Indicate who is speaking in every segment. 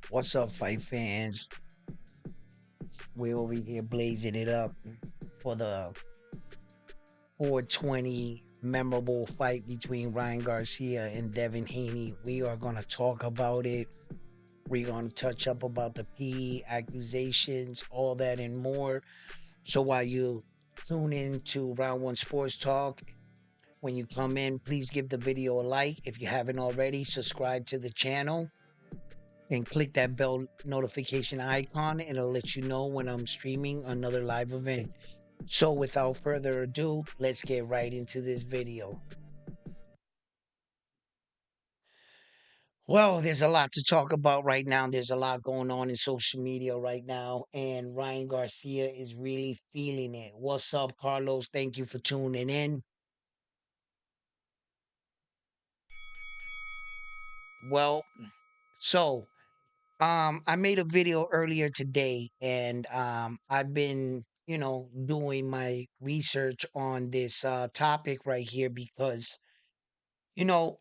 Speaker 1: What's up, fight fans? We're over here blazing it up for the 420 memorable fight between Ryan Garcia and Devin Haney. We are going to talk about it. We're going to touch up about the PE accusations, all that and more. So while you tune in to Round One Sports Talk, when you come in, please give the video a like. If you haven't already, subscribe to the channel and click that bell notification icon, and it'll let you know when I'm streaming another live event. So without further ado, let's get right into this video. Well, there's a lot to talk about right now. There's a lot going on in social media right now, and Ryan Garcia is really feeling it. What's up, Carlos? Thank you for tuning in. Well, so I made a video earlier today, and I've been, doing my research on this topic right here because, you know,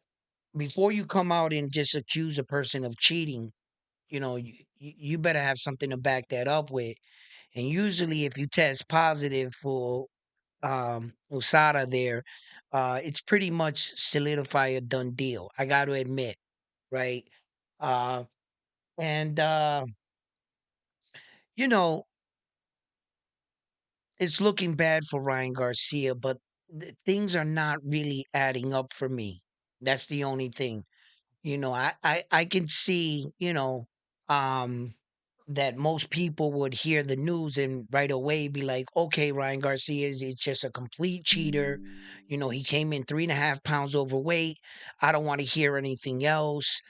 Speaker 1: before you come out and just accuse a person of cheating, you better have something to back that up with. And usually, if you test positive for USADA there, it's pretty much solidify a done deal. I got to admit, right? Uh, and you know, it's looking bad for Ryan Garcia, but things are not really adding up for me. That's the only thing. I can see, um, that most people would hear the news and right away be like, okay, Ryan Garcia is just a complete cheater. He came in 3.5 pounds overweight. I don't want to hear anything else.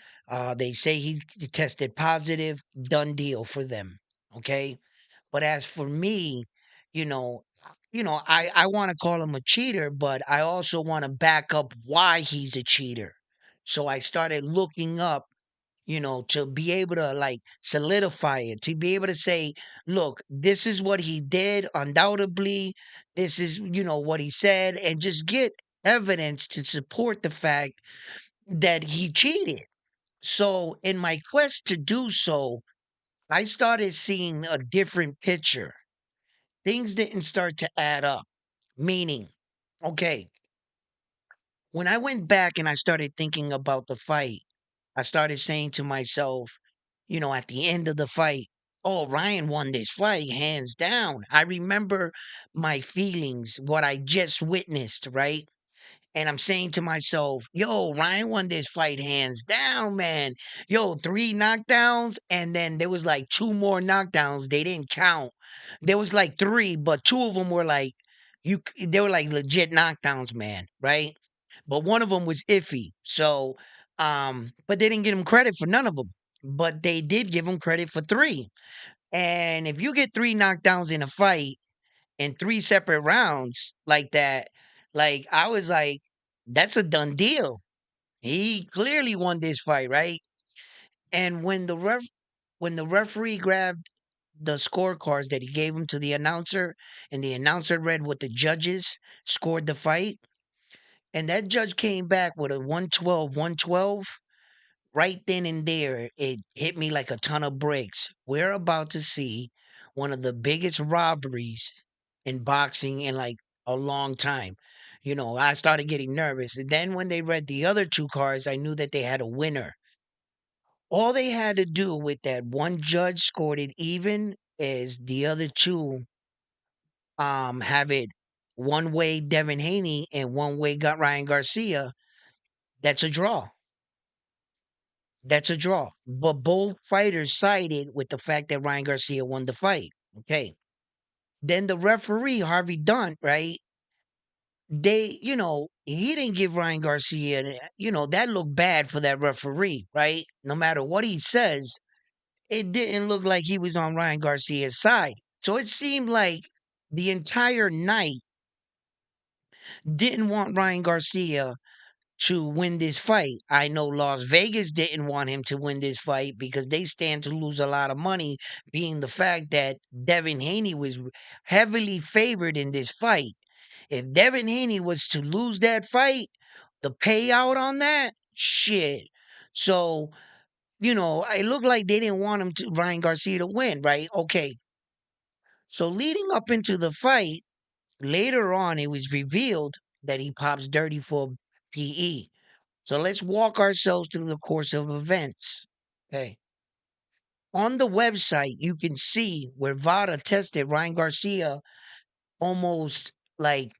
Speaker 1: They say he tested positive, done deal for them. Okay. But as for me, you know, I want to call him a cheater, but I also want to back up why he's a cheater. So I started looking up, to be able to like solidify it, to be able to say, look, this is what he did, undoubtedly. This is, what he said, and just get evidence to support the fact that he cheated. So in my quest to do so, I started seeing a different picture. Things didn't start to add up. Meaning, okay, when I went back and I started thinking about the fight, I started saying to myself, at the end of the fight, oh, Ryan won this fight hands down. I remember my feelings, what I just witnessed, right? And I'm saying to myself, yo, Ryan won this fight hands down, man. Yo, 3 knockdowns. And then there was like two more knockdowns. They didn't count. There was like three, but two of them were like, they were like legit knockdowns, man. Right. But one of them was iffy. So, but they didn't give him credit for none of them. But they did give him credit for three. And if you get 3 knockdowns in a fight, in three separate rounds like that, like I was like, that's a done deal. He clearly won this fight, right? And when the referee grabbed the scorecards that he gave him to the announcer, and the announcer read what the judges scored the fight, and that judge came back with a 112-112. Right then and there, it hit me like a ton of bricks. We're about to see one of the biggest robberies in boxing in like a long time. I started getting nervous. And then when they read the other two cards, I knew that they had a winner. All they had to do with that one judge scored it even is the other two have it one way Devin Haney and one way got Ryan Garcia. That's a draw. That's a draw. But both fighters sided with the fact that Ryan Garcia won the fight. Okay. Then the referee, Harvey Dunt, right? He didn't give Ryan Garcia, that looked bad for that referee, right? No matter what he says, it didn't look like he was on Ryan Garcia's side. So it seemed like the entire night, didn't want Ryan Garcia to win this fight. I know Las Vegas didn't want him to win this fight because they stand to lose a lot of money, being the fact that Devin Haney was heavily favored in this fight. If Devin Haney was to lose that fight, the payout on that, shit. So, it looked like they didn't want Ryan Garcia to win, right? Okay. So leading up into the fight, later on it was revealed that he pops dirty for PE. So let's walk ourselves through the course of events. Okay. On the website, you can see where VADA tested Ryan Garcia almost like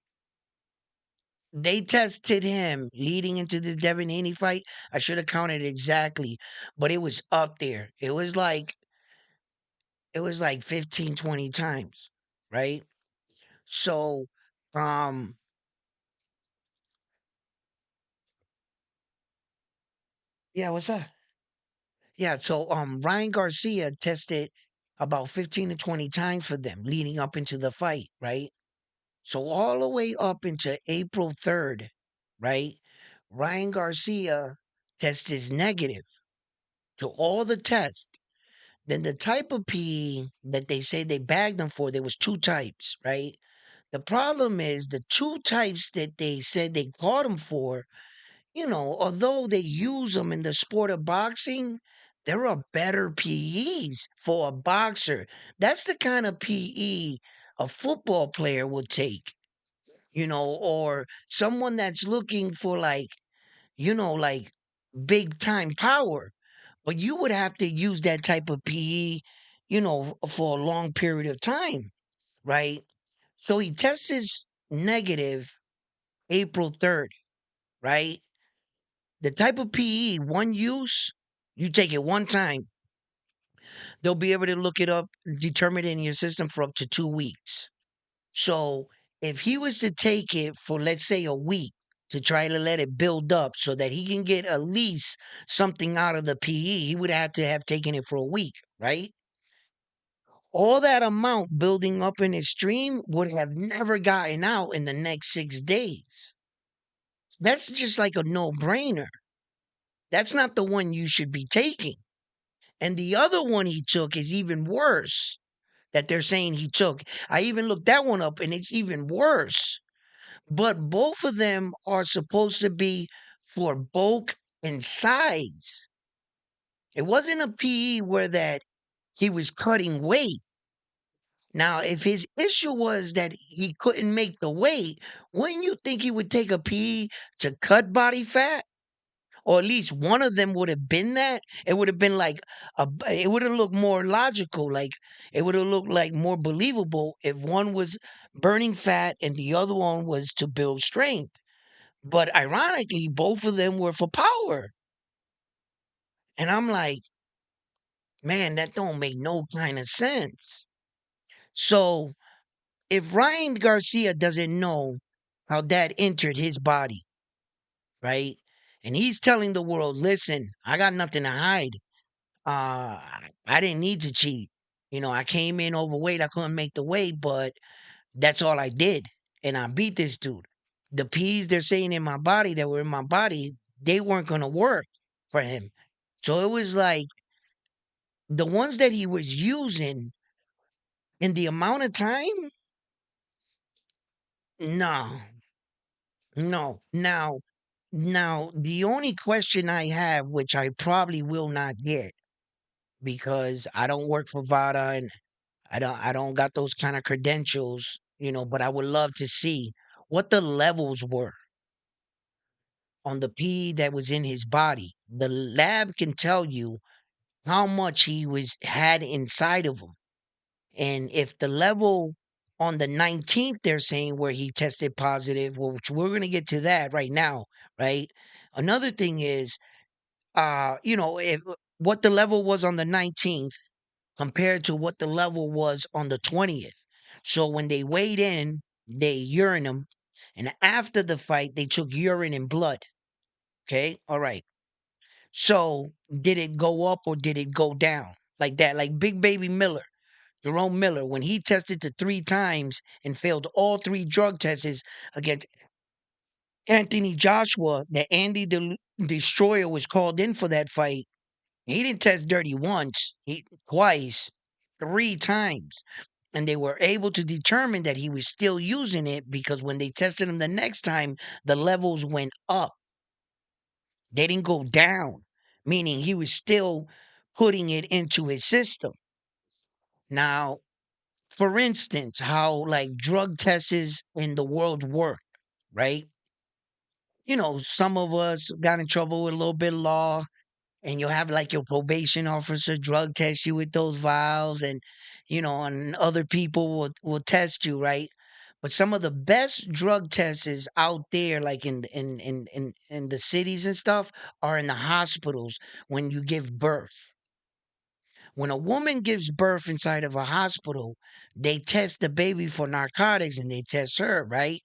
Speaker 1: they tested him leading into this Devin Haney fight. I should have counted exactly, but it was up there. It was like 15, 20 times, right? So, um, yeah, what's up? Yeah, so Ryan Garcia tested about 15 to 20 times for them leading up into the fight, right? So all the way up into April 3rd, right? Ryan Garcia test is negative to all the tests. Then the type of PE that they say they bagged him for, there was two types, right? The problem is the two types that they said they caught him for, although they use them in the sport of boxing, there are better PEs for a boxer. That's the kind of PE a football player would take, or someone that's looking for like big time power. But you would have to use that type of PE, for a long period of time, right? So he tests negative April 3rd, right? The type of PE, one use, you take it one time, they'll be able to look it up, determine it in your system for up to 2 weeks. So if he was to take it for, let's say, a week to try to let it build up so that he can get at least something out of the PE, he would have to have taken it for a week, right? All that amount building up in his stream would have never gotten out in the next 6 days. That's just like a no brainer. That's not the one you should be taking. And the other one he took is even worse that they're saying he took. I even looked that one up and it's even worse. But both of them are supposed to be for bulk and size. It wasn't a PE where that he was cutting weight. Now, if his issue was that he couldn't make the weight, wouldn't you think he would take a PE to cut body fat? Or at least one of them would have been that. It would have been like it would have looked more logical, like it would have looked like more believable if one was burning fat and the other one was to build strength. But ironically, both of them were for power. And I'm like, man, that don't make no kind of sense. So if Ryan Garcia doesn't know how that entered his body, right? And he's telling the world, listen, I got nothing to hide. I didn't need to cheat. I came in overweight. I couldn't make the weight, but that's all I did. And I beat this dude. The P's they're saying in my body that were in my body, they weren't going to work for him. So it was like the ones that he was using in the amount of time, no, no. Now, the only question I have, which I probably will not get because I don't work for VADA and I don't got those kind of credentials, but I would love to see what the levels were on the P that was in his body. The lab can tell you how much he was had inside of him. And if the level on the 19th they're saying where he tested positive, which we're going to get to that right now, right? Another thing is if what the level was on the 19th compared to what the level was on the 20th. So when they weighed in, they urine them. And after the fight, they took urine and blood. Okay. All right. So did it go up or did it go down like that? Like Big Baby Miller, Jerome Miller, when he tested the 3 times and failed all 3 drug tests against Anthony Joshua, that Andy the Destroyer was called in for that fight. He didn't test dirty once, he twice, three times. And they were able to determine that he was still using it because when they tested him the next time, the levels went up. They didn't go down, meaning he was still putting it into his system. Now, for instance, how like drug tests in the world work, right? Some of us got in trouble with a little bit of law, and you'll have like your probation officer drug test you with those vials, and other people will test you, right? But some of the best drug tests is out there, like in the cities and stuff, are in the hospitals when you give birth. When a woman gives birth inside of a hospital, they test the baby for narcotics and they test her, right?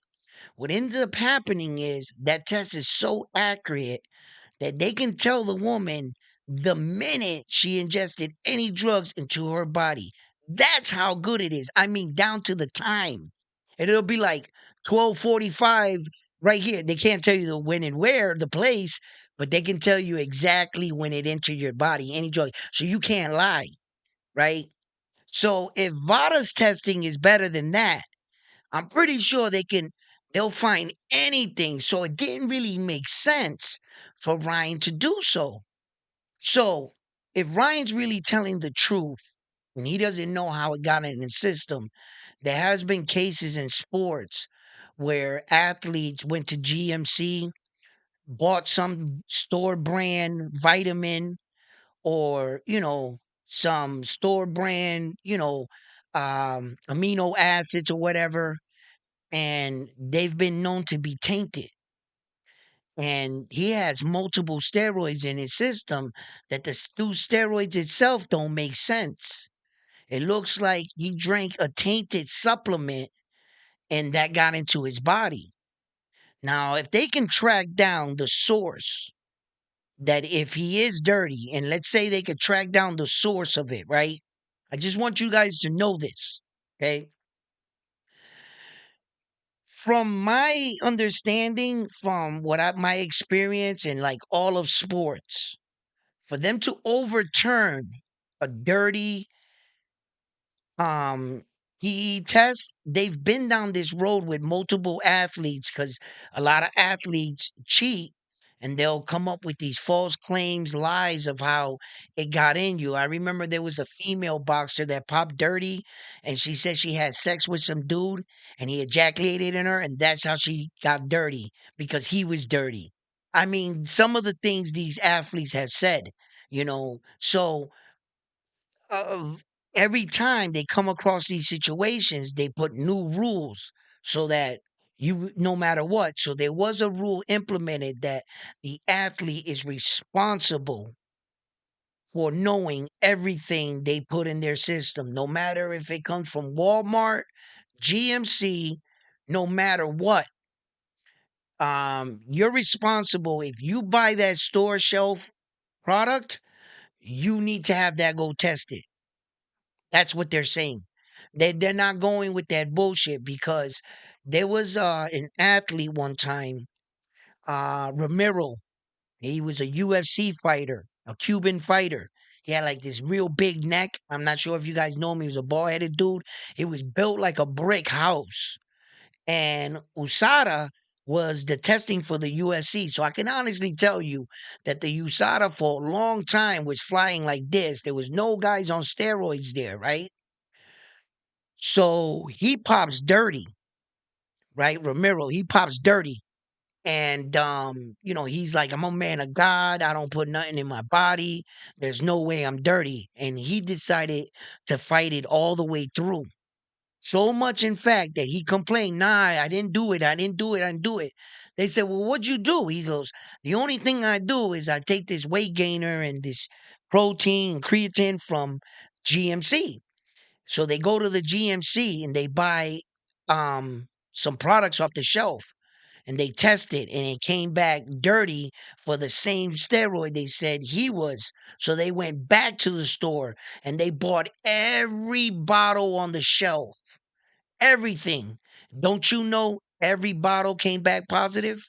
Speaker 1: What ends up happening is that test is so accurate that they can tell the woman the minute she ingested any drugs into her body. That's how good it is. I mean, down to the time. And it'll be like 12:45 right here. They can't tell you the when and where, the place, but they can tell you exactly when it entered your body, any drug. So you can't lie, right? So if VADA's testing is better than that, I'm pretty sure they'll find anything. So it didn't really make sense for Ryan to do so. So if Ryan's really telling the truth and he doesn't know how it got in the system, there has been cases in sports where athletes went to GMC, bought some store brand vitamin or, some store brand, amino acids or whatever, and they've been known to be tainted. And he has multiple steroids in his system that those steroids itself don't make sense. It looks like he drank a tainted supplement and that got into his body. Now, if they can track down the source, that if he is dirty, and let's say they could track down the source of it, right? I just want you guys to know this, okay? From my understanding, from my experience in like all of sports, for them to overturn a dirty um PE test, they've been down this road with multiple athletes because a lot of athletes cheat and they'll come up with these false claims, lies of how it got in you. I remember there was a female boxer that popped dirty and she said she had sex with some dude and he ejaculated in her, and that's how she got dirty because he was dirty. I mean, some of the things these athletes have said, so of every time they come across these situations, they put new rules so that you, no matter what. So there was a rule implemented that the athlete is responsible for knowing everything they put in their system, no matter if it comes from Walmart, GMC, no matter what. You're responsible if you buy that store shelf product, you need to have that go tested. That's what they're saying. They're not going with that bullshit because there was an athlete one time, Ramiro. He was a UFC fighter, a Cuban fighter. He had like this real big neck. I'm not sure if you guys know him. He was a bald headed dude. He was built like a brick house. And USADA was the testing for the UFC. So I can honestly tell you that the USADA for a long time was flying like this. There was no guys on steroids there, right? So he pops dirty, right? Ramiro, he pops dirty. And he's like, I'm a man of God. I don't put nothing in my body. There's no way I'm dirty. And he decided to fight it all the way through. So much, in fact, that he complained, nah, I didn't do it. I didn't do it. I didn't do it. They said, well, what'd you do? He goes, the only thing I do is I take this weight gainer and this protein and creatine from GMC. So they go to the GMC and they buy some products off the shelf and they tested and it came back dirty for the same steroid they said he was. So they went back to the store and they bought every bottle on the shelf. Everything. Don't you know every bottle came back positive?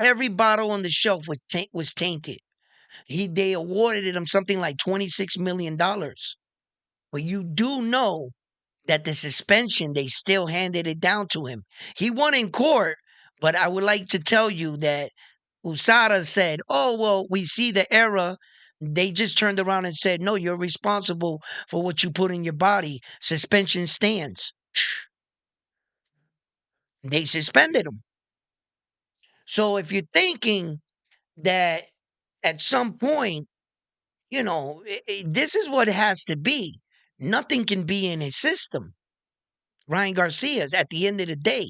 Speaker 1: Every bottle on the shelf was tainted. They awarded him something like $26 million. But you do know that the suspension, they still handed it down to him. He won in court, but I would like to tell you that USADA said, oh, well, we see the error. They just turned around and said, no, you're responsible for what you put in your body. Suspension stands. They suspended him. So if you're thinking that at some point, this is what it has to be. Nothing can be in his system. Ryan Garcia's at the end of the day,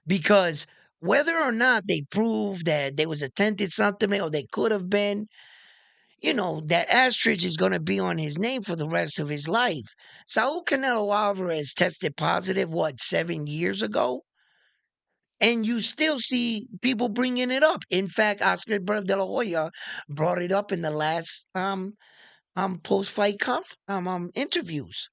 Speaker 1: because whether or not they prove that there was attempted something or they could have been, that asterisk is going to be on his name for the rest of his life. Saul Canelo Alvarez tested positive, what, 7 years ago? And you still see people bringing it up. In fact, Oscar de la Hoya brought it up in the last post fight interviews.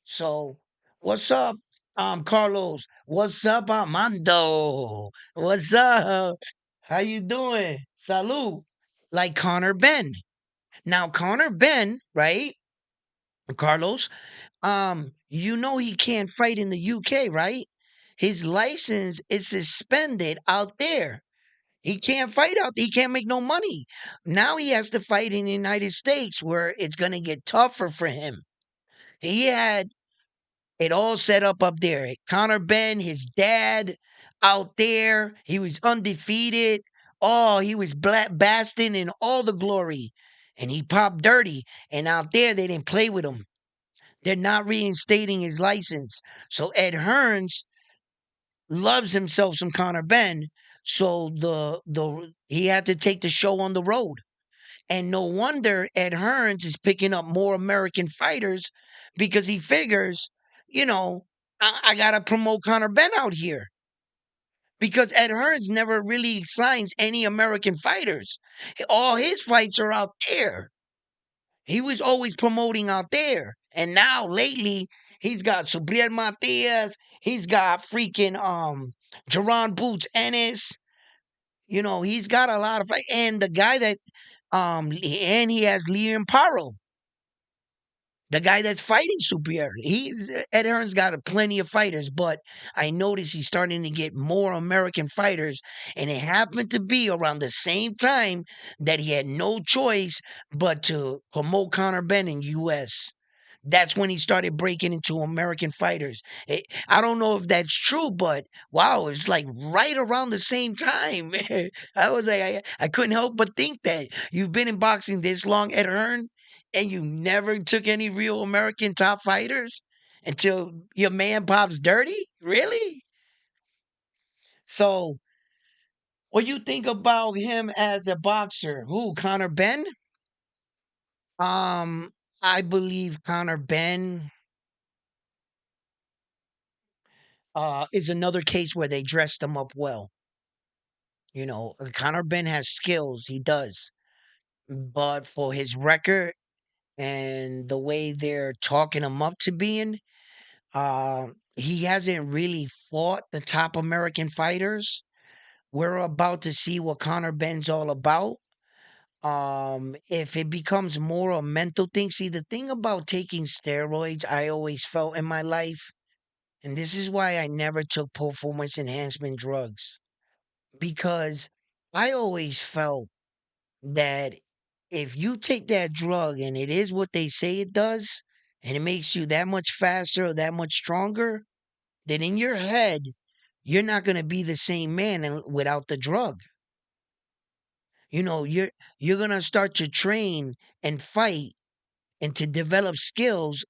Speaker 1: So what's up, Carlos? What's up, Armando? What's up? How you doing? Salud. Like Connor Ben. Now Connor Ben, right? Carlos, he can't fight in the UK, right? His license is suspended out there. He can't fight out there. He can't make no money. Now he has to fight in the United States where it's going to get tougher for him. He had it all set up there. Connor Ben, his dad out there. He was undefeated. Oh, he was basking in all the glory. And he popped dirty. And out there, they didn't play with him. They're not reinstating his license. So Ed Hearns loves himself some Connor Ben. So he had to take the show on the road. And no wonder Ed Hearns is picking up more American fighters because he figures, you know, I got to promote Conor Ben out here because Ed Hearns never really signs any American fighters. All his fights are out there. He was always promoting out there. And now lately, he's got Subriel Matias. He's got freaking Jerron Boots Ennis. He's got a lot of fight. And the guy that and he has Liam Paro, the guy that's fighting Superior. Ed Hearn's got plenty of fighters, but I noticed he's starting to get more American fighters, and it happened to be around the same time that he had no choice but to promote Conor Ben in U.S. That's when he started breaking into American fighters. I don't know if that's true, but wow, it's like right around the same time. I was like, I couldn't help but think that you've been in boxing this long, Ed Hearn, and you never took any real American top fighters until your man pops dirty? Really? So, what you think about him as a boxer? Who, Conor Ben? Um, I believe Conor Ben is another case where they dressed him up well. Conor Ben has skills, he does. But for his record and the way they're talking him up to being, he hasn't really fought the top American fighters. We're about to see what Conor Ben's all about. If it becomes more a mental thing, see, the thing about taking steroids, I always felt in my life, and this is why I never took performance enhancement drugs, because I always felt that if you take that drug and it is what they say it does, and it makes you that much faster or that much stronger, then in your head, you're not going to be the same man without the drug. You're going to start to train and fight and to develop skills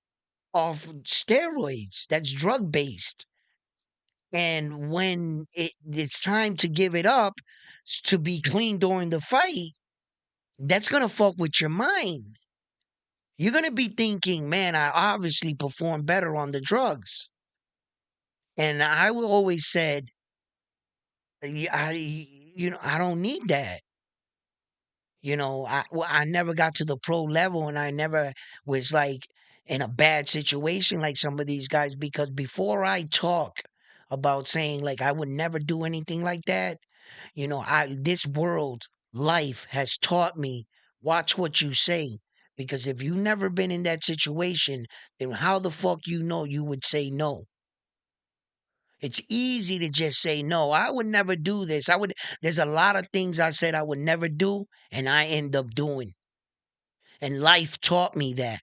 Speaker 1: off steroids. That's drug based. And when it's time to give it up to be clean during the fight, that's going to fuck with your mind. You're going to be thinking, man, I obviously perform better on the drugs. And I will always said, I don't need that. I never got to the pro level, and I never was like in a bad situation like some of these guys, because before I talk about saying like I would never do anything like that, This world life has taught me, watch what you say. Because if you never been in that situation, then how the fuck you would say no? It's easy to just say no. I would never do this. There's a lot of things I said I would never do, and I end up doing. And life taught me that.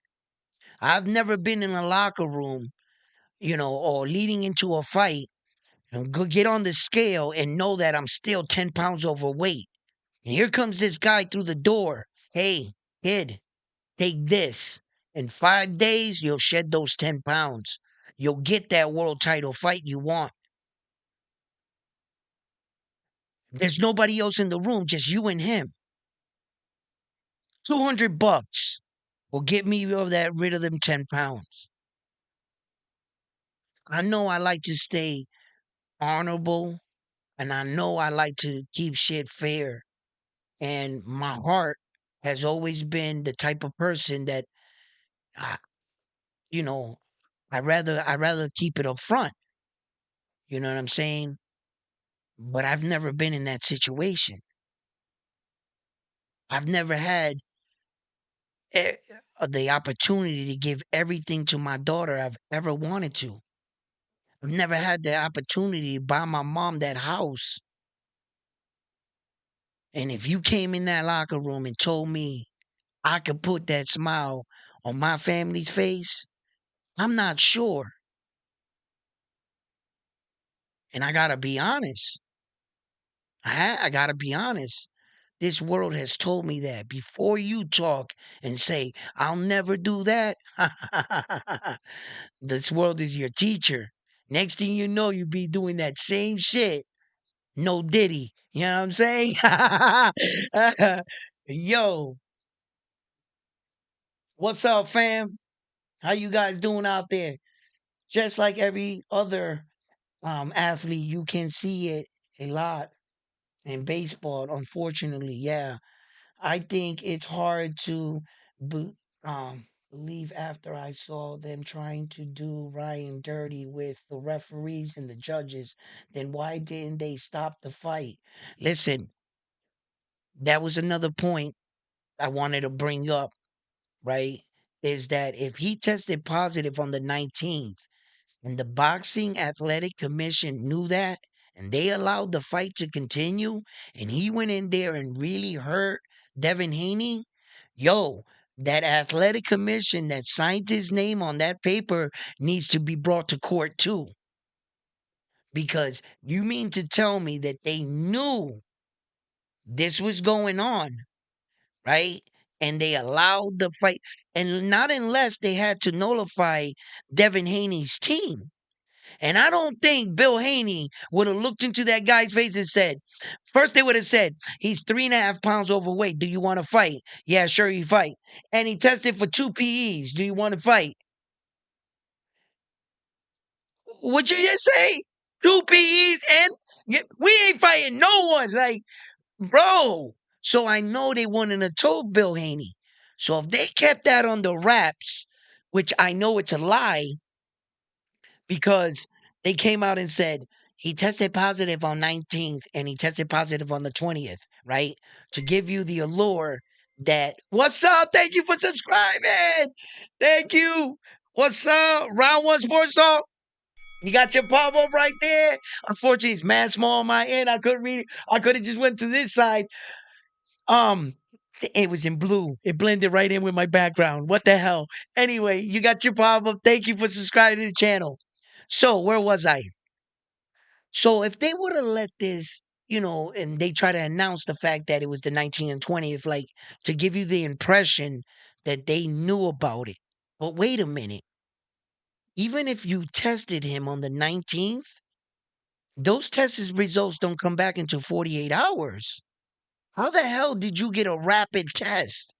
Speaker 1: I've never been in a locker room, or leading into a fight and go get on the scale and know that I'm still 10 pounds overweight. And here comes this guy through the door. Hey, kid, take this. In 5 days, you'll shed those 10 pounds. You'll get that world title fight you want. There's nobody else in the room, just you and him. $200 will get me rid of them 10 pounds. I know I like to stay honorable, and I know I like to keep shit fair. And my heart has always been the type of person that I, you know, I rather keep it up front. You know what I'm saying? But I've never been in that situation. I've never had eh, the opportunity to give everything to my daughter I've ever wanted to. I've never had the opportunity to buy my mom that house. And if you came in that locker room and told me I could put that smile on my family's face, I'm not sure. And I gotta be honest. I gotta be honest. This world has told me that before you talk and say, I'll never do that, this world is your teacher. Next thing you know, you be doing that same shit. No Diddy. You know what I'm saying? Yo, what's up, fam? How you guys doing out there? Just like every other athlete, you can see it a lot in baseball, unfortunately. Yeah. I think it's hard to be, believe after I saw them trying to do Ryan dirty with the referees and the judges. Then why didn't they stop the fight? Listen, that was another point I wanted to bring up, right? Is that if he tested positive on the 19th, and the Boxing Athletic Commission knew that, and they allowed the fight to continue, and he went in there and really hurt Devin Haney. Yo, that athletic commission that signed his name on that paper needs to be brought to court too. Because you mean to tell me that they knew this was going on, right? And they allowed the fight, and not unless they had to nullify Devin Haney's team. And I don't think Bill Haney would have looked into that guy's face and said, first they would have said, he's 3.5 pounds overweight. Do you want to fight? Yeah, sure, you fight. And he tested for 2 PEs. Do you want to fight? What'd you just say? 2 PEs and we ain't fighting no one. Like, bro. So I know they wouldn't have told Bill Haney. So if they kept that on the wraps, which I know it's a lie, because they came out and said he tested positive on 19th and he tested positive on the 20th, right? To give you the allure that, what's up? Thank you for subscribing. Thank you. What's up? Round One Sports Talk. You got your pop up right there. Unfortunately, it's mad small on my end. I couldn't read it. I could have just went to this side. Um, it was in blue. It blended right in with my background. What the hell? Anyway, you got your pop up. Thank you for subscribing to the channel. So where was I? So if they would have let this, and they try to announce the fact that it was the 19th and 20th, like to give you the impression that they knew about it. But wait a minute. Even if you tested him on the 19th, those test results don't come back until 48 hours. How the hell did you get a rapid test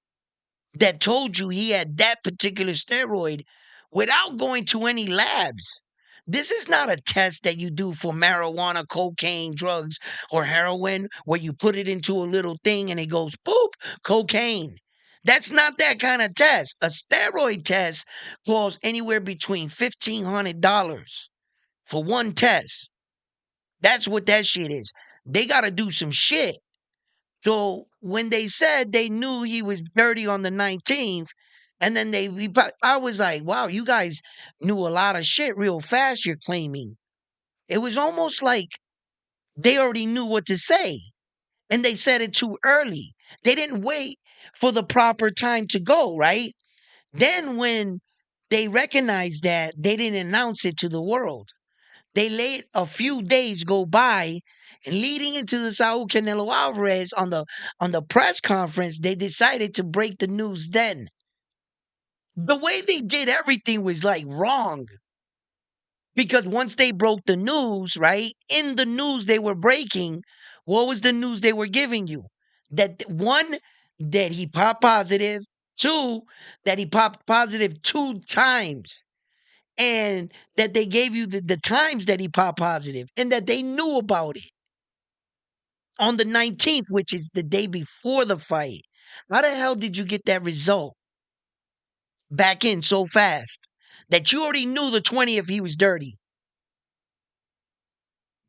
Speaker 1: that told you he had that particular steroid without going to any labs? This is not a test that you do for marijuana, cocaine, drugs, or heroin, where you put it into a little thing and it goes boop, cocaine. That's not that kind of test. A steroid test costs anywhere between $1,500 for one test. That's what that shit is. They got to do some shit. So when they said they knew he was dirty on the 19th, and then I was like, wow, you guys knew a lot of shit real fast, you're claiming. It was almost like they already knew what to say, and they said it too early. They didn't wait for the proper time to go, right? Then when they recognized that, they didn't announce it to the world. They let a few days go by, and leading into the Saul Canelo Alvarez on the press conference, they decided to break the news then. The way they did everything was like wrong. Because once they broke the news, right? In the news they were breaking, what was the news they were giving you? That one, that he popped positive, two, that he popped positive two times, and that they gave you the times that he popped positive, and that they knew about it on the 19th, which is the day before the fight. How the hell did you get that result back in so fast that you already knew the 20th he was dirty?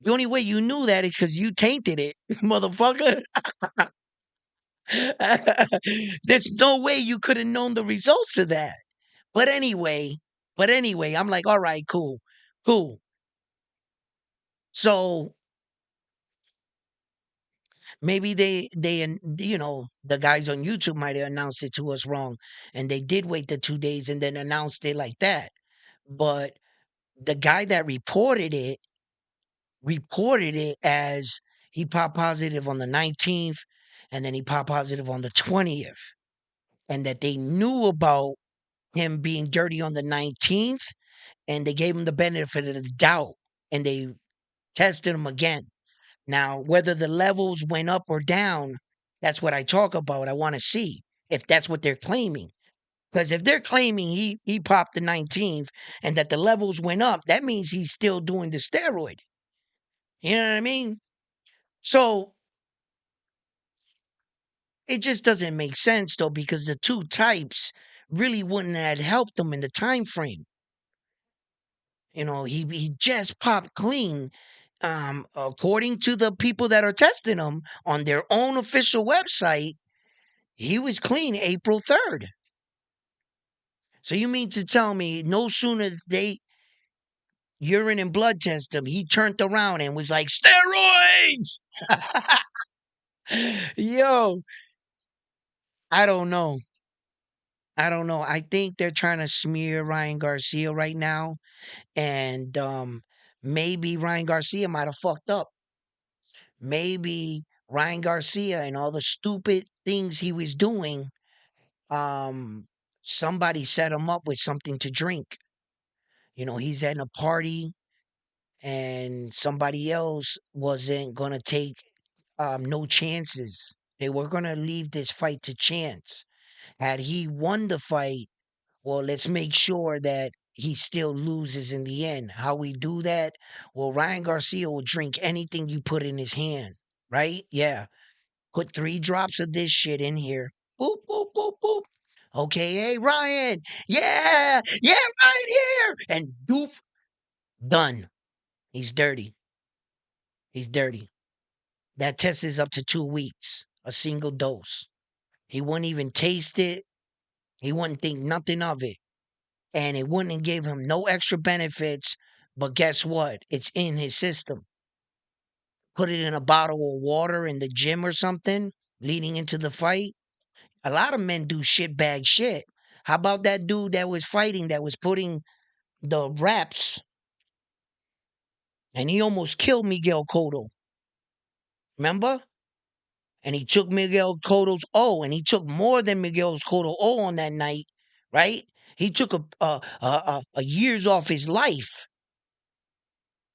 Speaker 1: The only way you knew that is because you tainted it, motherfucker. There's no way you could have known the results of that. But anyway, I'm like, all right, cool, cool. So maybe the guys on YouTube might have announced it to us wrong, and they did wait the 2 days and then announced it like that. But the guy that reported it as he popped positive on the 19th, and then he popped positive on the 20th, and that they knew about him being dirty on the 19th, and they gave him the benefit of the doubt, and they tested him again. Now, whether the levels went up or down, that's what I talk about. I want to see if that's what they're claiming. Because if they're claiming he popped the 19th and that the levels went up, that means he's still doing the steroid. You know what I mean? So it just doesn't make sense though, because the two types really wouldn't have helped him in the time frame. He just popped clean. According to the people that are testing him on their own official website, he was clean April 3rd. So you mean to tell me no sooner they urine and blood test him, he turned around and was like, steroids! Yo, I don't know. I don't know. I think they're trying to smear Ryan Garcia right now. And maybe Ryan Garcia might have fucked up. Maybe Ryan Garcia and all the stupid things he was doing, um, somebody set him up with something to drink. He's at a party and somebody else wasn't going to take no chances. They were going to leave this fight to chance. Had he won the fight, well, let's make sure that he still loses in the end. How we do that? Well, Ryan Garcia will drink anything you put in his hand, right? Yeah. Put 3 drops of this shit in here. Boop, boop, boop, boop. Okay, hey, Ryan. Yeah, yeah, right here. And doof, done. He's dirty. He's dirty. That test is up to 2 weeks, a single dose. He wouldn't even taste it. He wouldn't think nothing of it. And it wouldn't give him no extra benefits. But guess what? It's in his system. Put it in a bottle of water in the gym or something leading into the fight. A lot of men do shit bag shit. How about that dude that was fighting that was putting the reps and he almost killed Miguel Cotto? Remember? And he took Miguel Cotto's O, and he took more than Miguel's Cotto O on that night, right? He took a years off his life.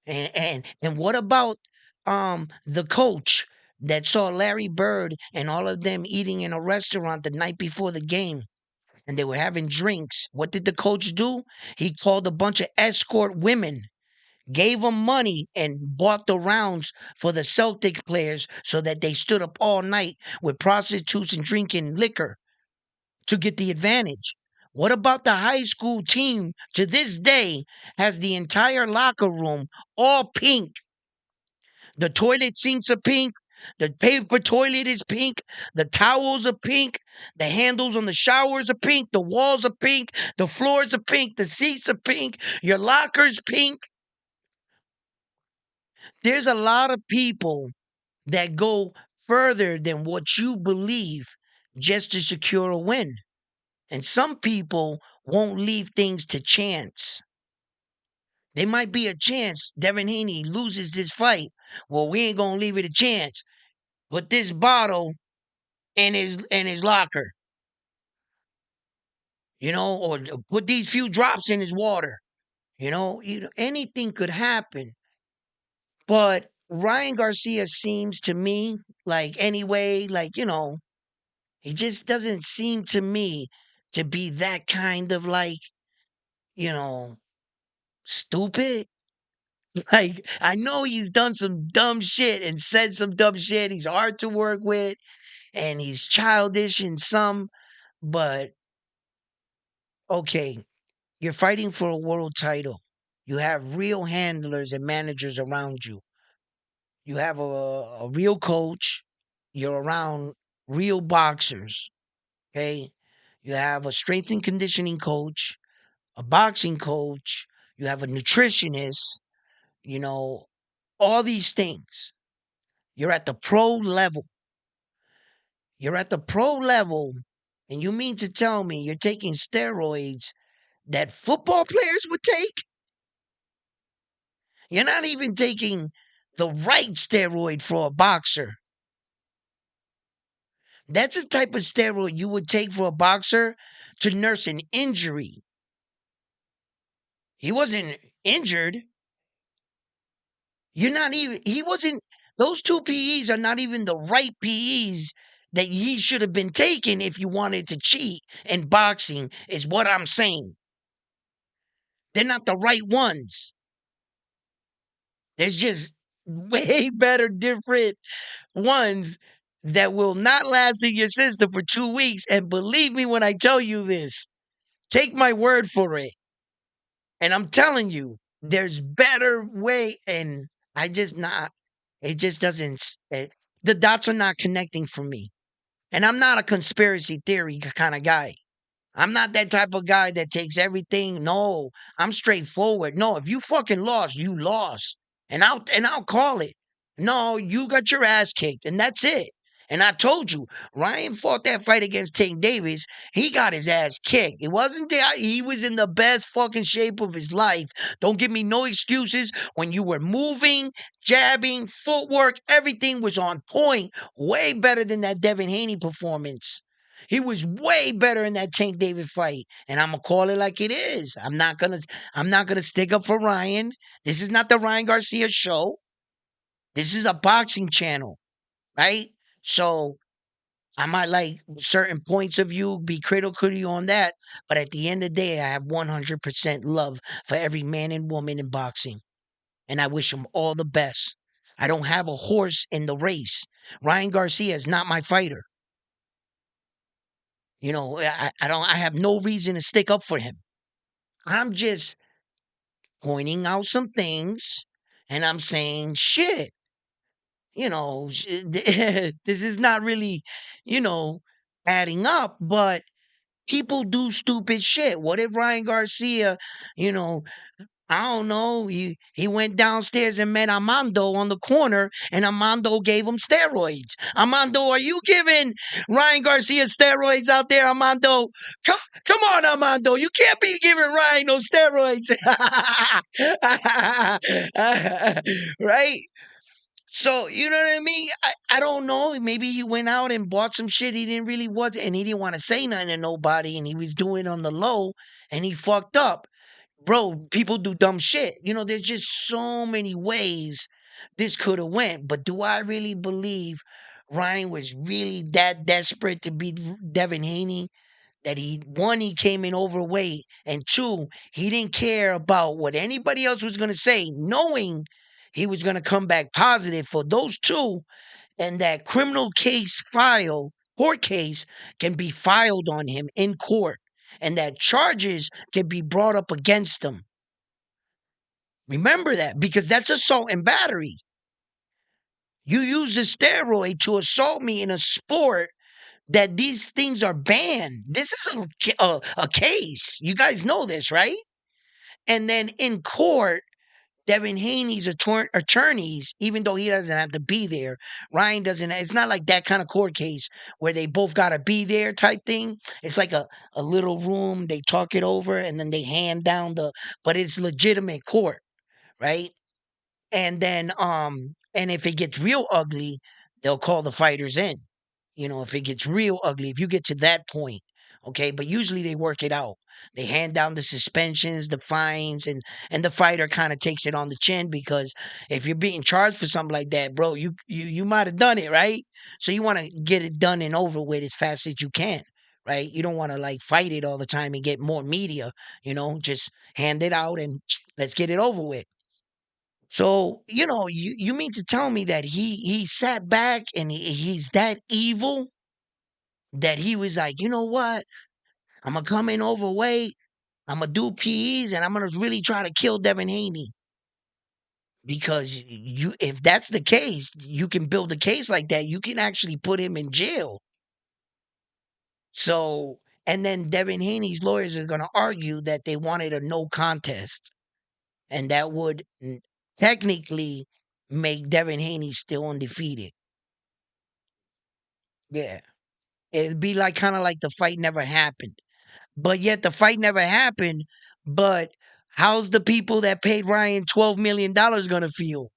Speaker 1: And what about the coach that saw Larry Bird and all of them eating in a restaurant the night before the game? And they were having drinks. What did the coach do? He called a bunch of escort women, gave them money, and bought the rounds for the Celtic players so that they stood up all night with prostitutes and drinking liquor to get the advantage. What about the high school team to this day has the entire locker room all pink? The toilet seats are pink. The paper toilet is pink. The towels are pink. The handles on the showers are pink. The walls are pink. The floors are pink. The seats are pink. Your locker's pink. There's a lot of people that go further than what you believe just to secure a win. And some people won't leave things to chance. There might be a chance Devin Haney loses this fight. Well, we ain't gonna leave it a chance. Put this bottle in his locker, or put these few drops in his water. Anything could happen. But Ryan Garcia seems to me like anyway, he just doesn't seem to me to be that kind of you know, stupid. Like, I know he's done some dumb shit and said some dumb shit. He's hard to work with and he's childish in some, but okay, you're fighting for a world title. You have real handlers and managers around you. You have a real coach. You're around real boxers. Okay. You have a strength and conditioning coach, a boxing coach. You have a nutritionist, you know, all these things. You're at the pro level. You're at the pro level. And you mean to tell me you're taking steroids that football players would take? You're not even taking the right steroid for a boxer. That's the type of steroid you would take for a boxer to nurse an injury. He wasn't injured. He wasn't, those two PEs are not even the right PEs that he should have been taking if you wanted to cheat in boxing, is what I'm saying. They're not the right ones. There's just way better, different ones that will not last in your system for 2 weeks. And believe me when I tell you this, take my word for it. And I'm telling you, there's better way. And I just not, it just doesn't, the dots are not connecting for me. And I'm not a conspiracy theory kind of guy. I'm not that type of guy that takes everything. No, I'm straightforward. No, if you fucking lost, you lost. And I'll call it. No, you got your ass kicked, and that's it. And I told you, Ryan fought that fight against Tank Davis. He got his ass kicked. It wasn't that he was in the best fucking shape of his life. Don't give me no excuses. When you were moving, jabbing, footwork, everything was on point. Way better than that Devin Haney performance. He was way better in that Tank Davis fight. And I'm gonna call it like it is. I'm not gonna stick up for Ryan. This is not the Ryan Garcia show. This is a boxing channel, right? So I might like certain points of view, be critical to you on that, but at the end of the day, I have 100% love for every man and woman in boxing, and I wish them all the best. I don't have a horse in the race. Ryan Garcia is not my fighter. I don't. I have no reason to stick up for him. I'm just pointing out some things, and I'm saying shit. This is not really, you know, adding up, but people do stupid shit. What if Ryan Garcia, you know, I don't know, he went downstairs and met Armando on the corner and Armando gave him steroids. Armando, are you giving Ryan Garcia steroids out there, Armando? Come on, Armando. You can't be giving Ryan no steroids. Right? So, you know what I mean? I don't know. Maybe he went out and bought some shit he didn't really want, and he didn't want to say nothing to nobody, and he was doing it on the low, and he fucked up. Bro, people do dumb shit. There's just so many ways this could have went. But do I really believe Ryan was really that desperate to beat Devin Haney? That he came in overweight, and two, he didn't care about what anybody else was going to say, knowing he was going to come back positive for those two, and that criminal case court case can be filed on him in court, and that charges can be brought up against him. Remember that, because that's assault and battery. You use the steroid to assault me in a sport that these things are banned. This is a case. You guys know this, right? And then in court, Devin Haney's attorneys, even though he doesn't have to be there, Ryan doesn't. It's not like that kind of court case where they both got to be there type thing. It's like a little room. They talk it over and then they hand down but it's legitimate court, right? And if it gets real ugly, they'll call the fighters in. If it gets real ugly, if you get to that point, okay. But usually they work it out. They hand down the suspensions, the fines, and the fighter kind of takes it on the chin because if you're being charged for something like that, bro, you might have done it, right? So you want to get it done and over with as fast as you can. Right, you don't want to like fight it all the time and get more media. Just hand it out and let's get it over with. So, you mean to tell me that he sat back and he's that evil that he was like, you know what? I'm gonna come in overweight. I'm gonna do PEs and I'm gonna really try to kill Devin Haney. Because if that's the case, you can build a case like that. You can actually put him in jail. So, and then Devin Haney's lawyers are gonna argue that they wanted a no contest, and that would technically make Devin Haney still undefeated. Yeah. It'd be like kind of like the fight never happened. But yet the fight never happened. But how's the people that paid Ryan $12 million gonna feel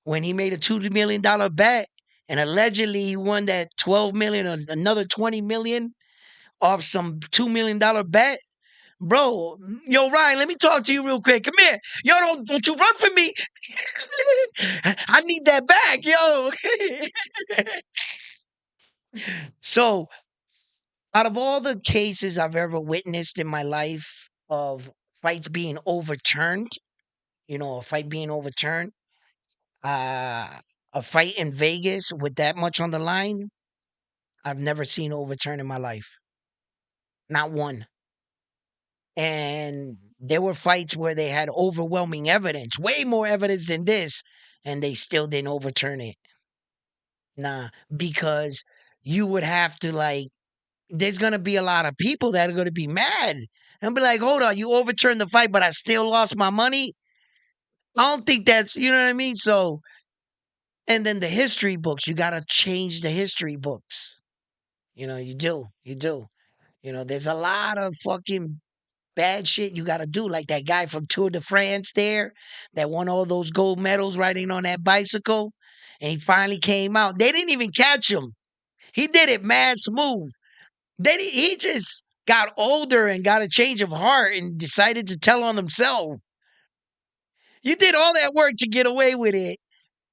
Speaker 1: when he made a $2 million bet and allegedly he won that 12 million or another 20 million off some $2 million bet? Bro, yo, Ryan, let me talk to you real quick. Come here. Yo, don't you run for me. I need that back, yo. So out of all the cases I've ever witnessed in my life of fights being overturned, a fight being overturned, uh, a fight in Vegas with that much on the line, I've never seen overturn in my life. Not one. And there were fights where they had overwhelming evidence, way more evidence than this, and they still didn't overturn it. Nah, because you would have to like there's gonna be a lot of people that are gonna be mad and be like, hold on, you overturned the fight, but I still lost my money. I don't think that's what I mean. So, and then the history books, you gotta change the history books. You do. There's a lot of fucking bad shit you gotta do. Like that guy from Tour de France there that won all those gold medals riding on that bicycle. And he finally came out. They didn't even catch him. He did it mad smooth. Then he just got older and got a change of heart and decided to tell on himself. You did all that work to get away with it.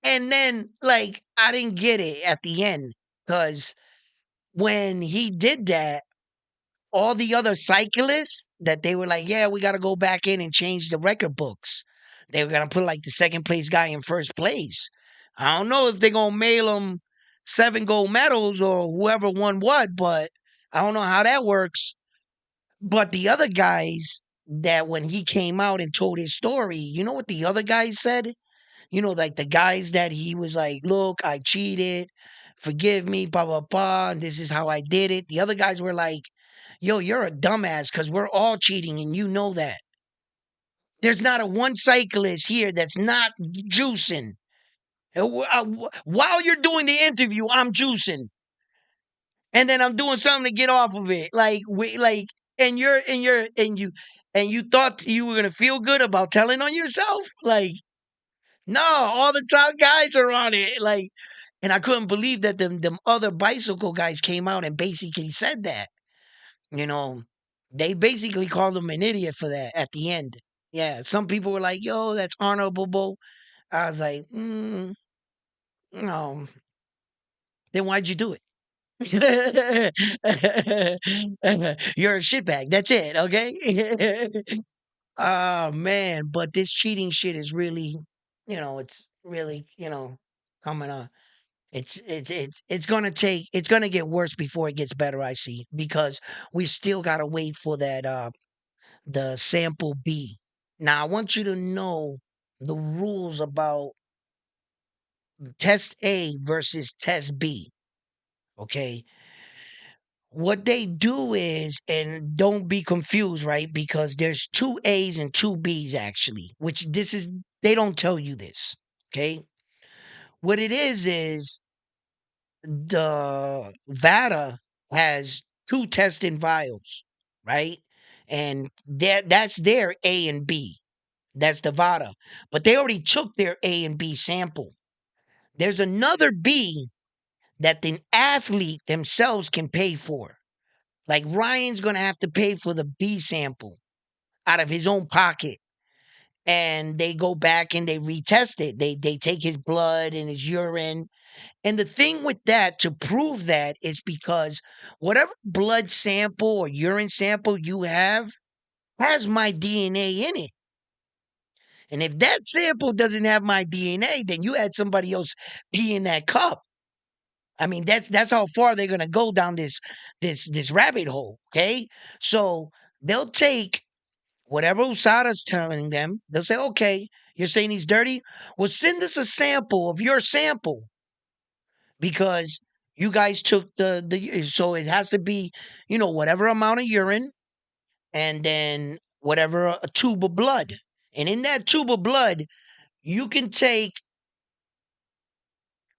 Speaker 1: And then, like, I didn't get it at the end. Because when he did that, all the other cyclists that they were like, yeah, we got to go back in and change the record books. They were going to put like the second place guy in first place. I don't know if they're going to mail him 7 gold medals or whoever won what, but I don't know how that works. But the other guys that when he came out and told his story, you know what the other guys said? Like the guys that he was like, look, I cheated, forgive me, blah, blah, blah, and this is how I did it. The other guys were like, yo, you're a dumbass because we're all cheating and you know that. There's not a one cyclist here that's not juicing. While you're doing the interview, I'm juicing. And then I'm doing something to get off of it. And you thought you were gonna feel good about telling on yourself? Like, no, all the top guys are on it. Like, and I couldn't believe that them other bicycle guys came out and basically said that. You know, they basically called him an idiot for that at the end. Yeah, some people were like, "Yo, that's honorable." I was like, "No, then why'd you do it?" You're a shitbag. That's it. Okay. Oh man, but this cheating shit is really, it's really, coming on. It's gonna get worse before it gets better. I see because we still gotta wait for that the sample B. Now I want you to know the rules about test A versus test B. Okay. What they do is, and don't be confused, right? Because there's two A's and two B's actually, which this is, they don't tell you this. Okay. What it is the Vata has two testing vials, right? And that's their A and B. That's the Vata. But they already took their A and B sample. There's another B that the athlete themselves can pay for. Like Ryan's going to have to pay for the B sample out of his own pocket. And they go back and they retest it. They take his blood and his urine. And the thing with that, to prove that, is because whatever blood sample or urine sample you have has my DNA in it. And if that sample doesn't have my DNA, then you had somebody else pee in that cup. I mean, that's how far they're gonna go down this rabbit hole. Okay, so they'll take whatever USADA's telling them. They'll say, okay, you're saying he's dirty. Well, send us a sample of your sample because you guys took the so it has to be, whatever amount of urine and then whatever a tube of blood. And in that tube of blood, you can take,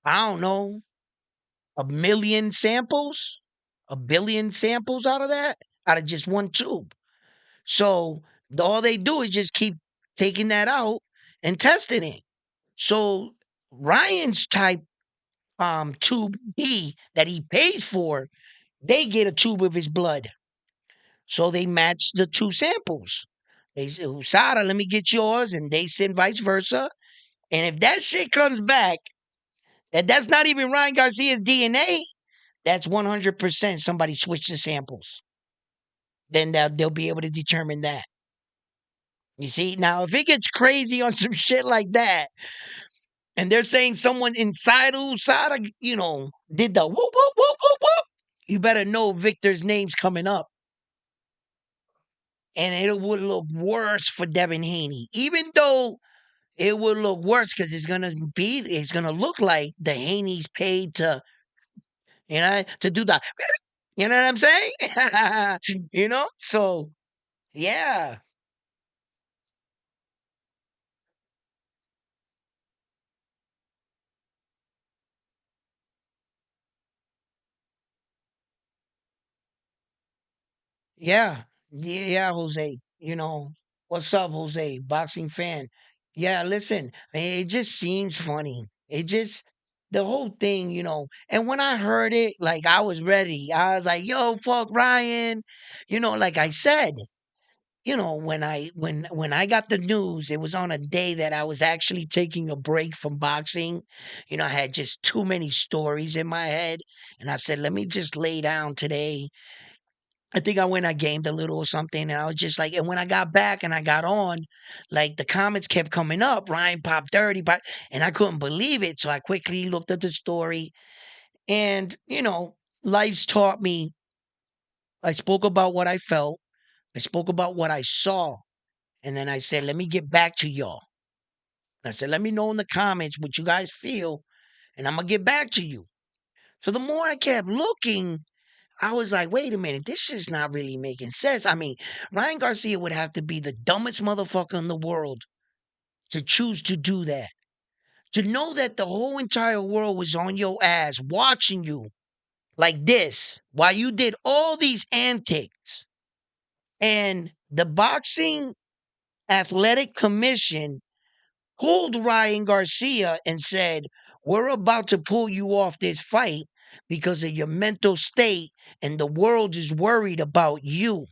Speaker 1: I don't know, a million samples, a billion samples out of that, out of just one tube. So all they do is just keep taking that out and testing it. So Ryan's type tube B that he pays for, they get a tube of his blood. So they match the two samples. They say, Sada, let me get yours, and they send vice versa. And if that shit comes back, that's not even Ryan Garcia's DNA, that's 100% somebody switched the samples. Then they'll be able to determine that. You see, now if it gets crazy on some shit like that, and they're saying someone inside USADA, did the whoop whoop whoop whoop whoop, you better know Victor's name's coming up, and it would look worse for Devin Haney, even though it would look worse because it's gonna look like the Haney's paid to do that. You know what I'm saying? So yeah. Yeah. Yeah, yeah, Jose. What's up, Jose? Boxing fan. Yeah, listen, it just seems funny. The whole thing, and when I heard it, like I was ready. I was like, yo, fuck Ryan. Like I said, when I got the news, it was on a day that I was actually taking a break from boxing. I had just too many stories in my head. And I said, let me just lay down today. I think I gamed a little or something, and I was just like, and when I got back and I got on, like the comments kept coming up, Ryan popped 30, and I couldn't believe it. So I quickly looked at the story, and life's taught me. I spoke about what I felt, I spoke about what I saw, and then I said, let me get back to y'all. I said, let me know in the comments what you guys feel, and I'm gonna get back to you. So the more I kept looking, I was like, wait a minute, this is not really making sense. I mean, Ryan Garcia would have to be the dumbest motherfucker in the world to choose to do that. To know that the whole entire world was on your ass watching you like this while you did all these antics. And the Boxing Athletic Commission pulled Ryan Garcia and said, we're about to pull you off this fight because of your mental state, and the world is worried about you.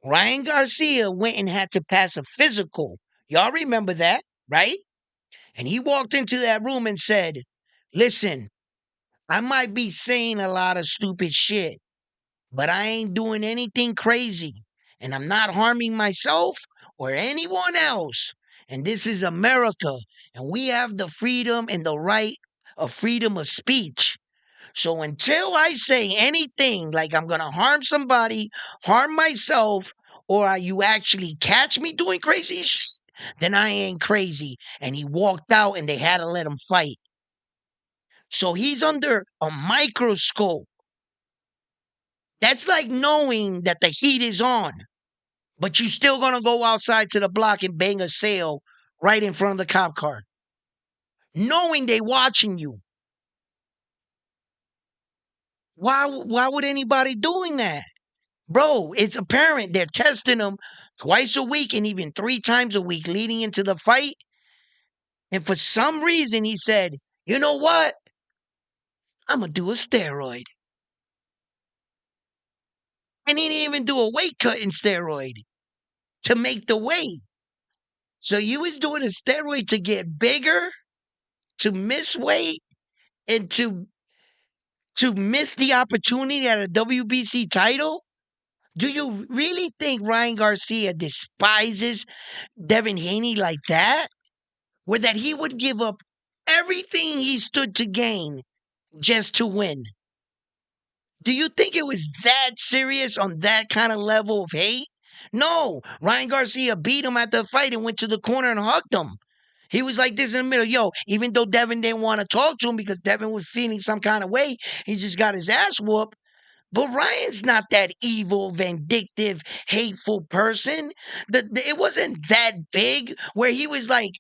Speaker 1: Ryan Garcia went and had to pass a physical. Y'all remember that, right? And he walked into that room and said, listen, I might be saying a lot of stupid shit, but I ain't doing anything crazy. And I'm not harming myself or anyone else. And this is America. And we have the freedom and the right of freedom of speech. So until I say anything like I'm going to harm somebody, harm myself, or you actually catch me doing crazy shit, then I ain't crazy. And he walked out and they had to let him fight. So he's under a microscope. That's like knowing that the heat is on, but you still gonna go outside to the block and bang a sale right in front of the cop car, knowing they watching you. Why would anybody doing that? Bro, it's apparent they're testing him twice a week and even 3 times a week leading into the fight. And for some reason, he said, you know what? I'm going to do a steroid. And he didn't even do a weight cutting steroid to make the weight. So you was doing a steroid to get bigger, to miss weight, and to miss the opportunity at a WBC title? Do you really think Ryan Garcia despises Devin Haney like that? Where that he would give up everything he stood to gain just to win? Do you think it was that serious on that kind of level of hate? No, Ryan Garcia beat him at the fight and went to the corner and hugged him. He was like this in the middle. Yo, even though Devin didn't want to talk to him because Devin was feeling some kind of way, he just got his ass whooped. But Ryan's not that evil, vindictive, hateful person. It wasn't that big where he was like,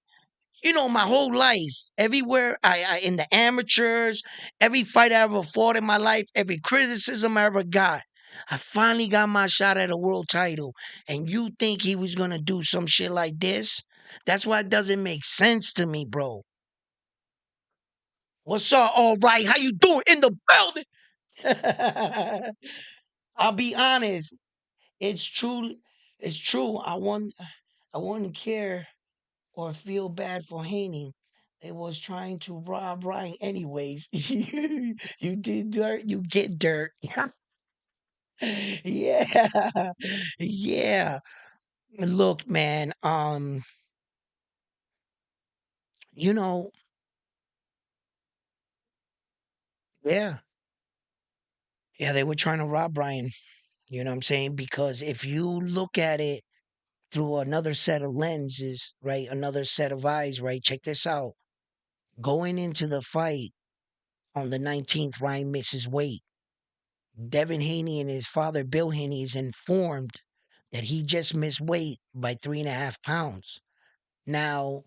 Speaker 1: my whole life, everywhere I in the amateurs, every fight I ever fought in my life, every criticism I ever got, I finally got my shot at a world title. And you think he was gonna do some shit like this? That's why it doesn't make sense to me, bro. What's up? All right, how you doing in the building? I'll be honest. It's true. It's true. I wouldn't care or feel bad for Haney. They was trying to rob Ryan anyways. You did dirt, you get dirt. Yeah. Yeah. Look, man, you know, yeah. Yeah, they were trying to rob Ryan. You know what I'm saying? Because if you look at it through another set of lenses, right? Another set of eyes, right? Check this out. Going into the fight on the 19th, Ryan misses weight. Devin Haney and his father, Bill Haney, is informed that he just missed weight by 3.5 pounds. Now,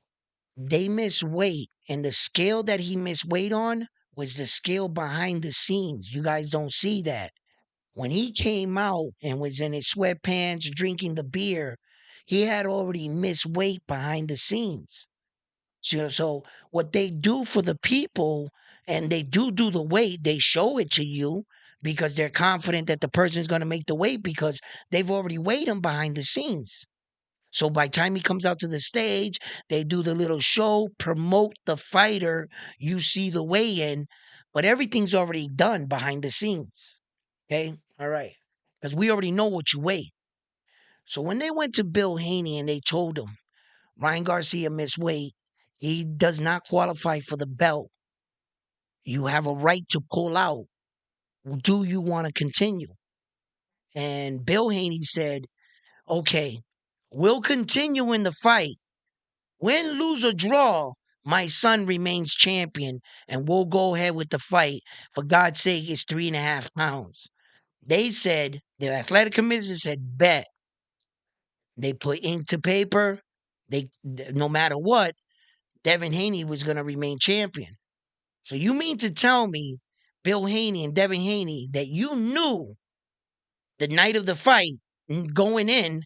Speaker 1: they missed weight, and the scale that he missed weight on was the scale behind the scenes. You guys don't see that. When he came out and was in his sweatpants drinking the beer, he had already missed weight behind the scenes. So what they do for the people, and they do the weight, they show it to you because they're confident that the person is going to make the weight because they've already weighed him behind the scenes. So by the time he comes out to the stage, they do the little show, promote the fighter. You see the weigh-in, but everything's already done behind the scenes. Okay, all right, because we already know what you weigh. So when they went to Bill Haney and they told him Ryan Garcia missed weight. He does not qualify for the belt. You have a right to pull out. Do you want to continue? And Bill Haney said, okay, we'll continue in the fight. Win, lose, or draw, my son remains champion, and we'll go ahead with the fight. For God's sake, it's 3.5 pounds. They said, the athletic committee said, bet. They put ink to paper. No matter what, Devin Haney was going to remain champion. So you mean to tell me, Bill Haney and Devin Haney, that you knew the night of the fight going in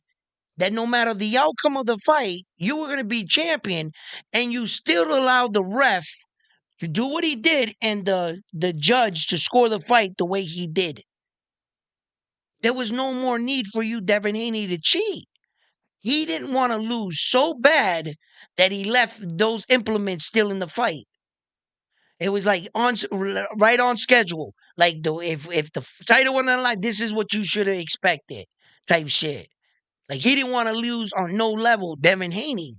Speaker 1: that no matter the outcome of the fight, you were going to be champion, and you still allowed the ref to do what he did and the judge to score the fight the way he did. There was no more need for you, Devin Haney, to cheat. He didn't want to lose so bad that he left those implements still in the fight. It was like right on schedule. Like if the title went on the line, this is what you should have expected, type shit. Like he didn't want to lose on no level, Devin Haney.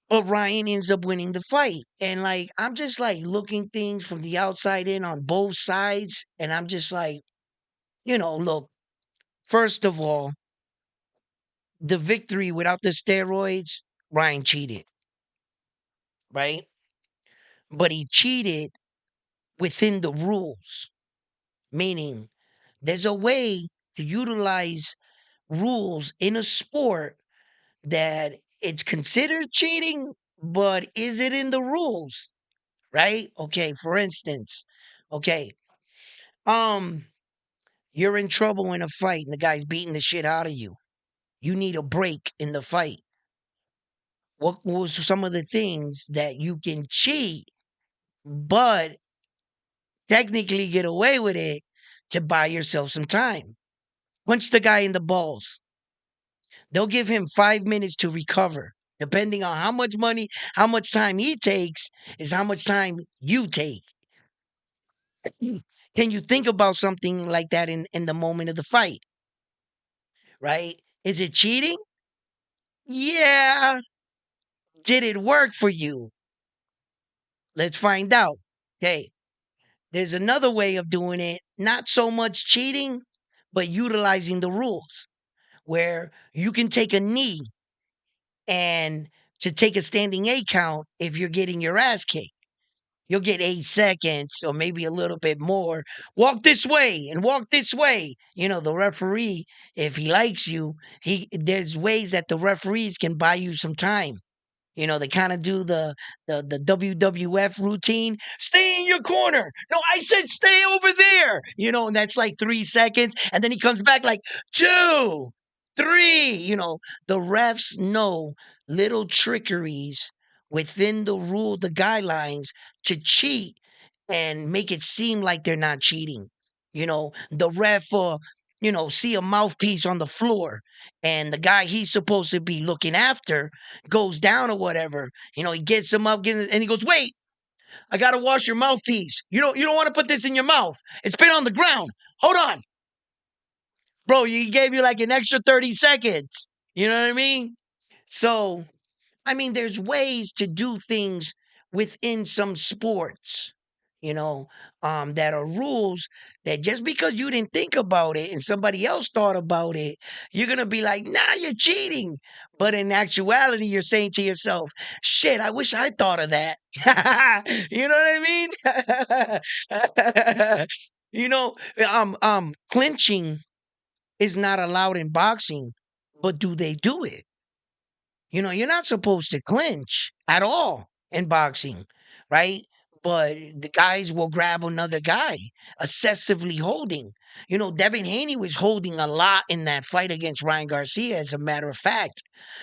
Speaker 1: But Ryan ends up winning the fight. And like I'm just like looking things from the outside in on both sides. And I'm just like, look, first of all, the victory without the steroids, Ryan cheated, right? But he cheated within the rules, meaning there's a way to utilize rules in a sport that it's considered cheating, but is it in the rules? Right? Okay, for instance, okay, um, you're in trouble in a fight and the guy's beating the shit out of you. You need a break in the fight. What was some of the things that you can cheat, but technically get away with it to buy yourself some time? Punch the guy in the balls. They'll give him 5 minutes to recover. Depending on how much money, how much time he takes, is how much time you take. Can you think about something like that in the moment of the fight? Right? Is it cheating? Yeah. Did it work for you? Let's find out. Okay. There's another way of doing it, not so much cheating, but utilizing the rules where you can take a knee and to take a standing A count if you're getting your ass kicked. You'll get 8 seconds or maybe a little bit more. Walk this way and walk this way. The referee, if he likes you, there's ways that the referees can buy you some time. They kind of do the WWF routine. Stay in your corner. No, I said stay over there. And that's like 3 seconds. And then he comes back like 2, 3. The refs know little trickeries within the guidelines to cheat and make it seem like they're not cheating. The ref see a mouthpiece on the floor and the guy he's supposed to be looking after goes down or whatever. He gets him up, and he goes, "Wait, I gotta wash your mouthpiece. You don't want to put this in your mouth. It's been on the ground. Hold on, bro. He gave you like an extra 30 seconds. You know what I mean? So, there's ways to do things within some sports, you know, that are rules that just because you didn't think about it and somebody else thought about it, you're going to be like, nah, you're cheating. But in actuality, you're saying to yourself, shit, I wish I thought of that. You know what I mean? Clinching is not allowed in boxing, but do they do it? You're not supposed to clinch at all in boxing, right? But the guys will grab another guy, excessively holding. Devin Haney was holding a lot in that fight against Ryan Garcia, as a matter of fact.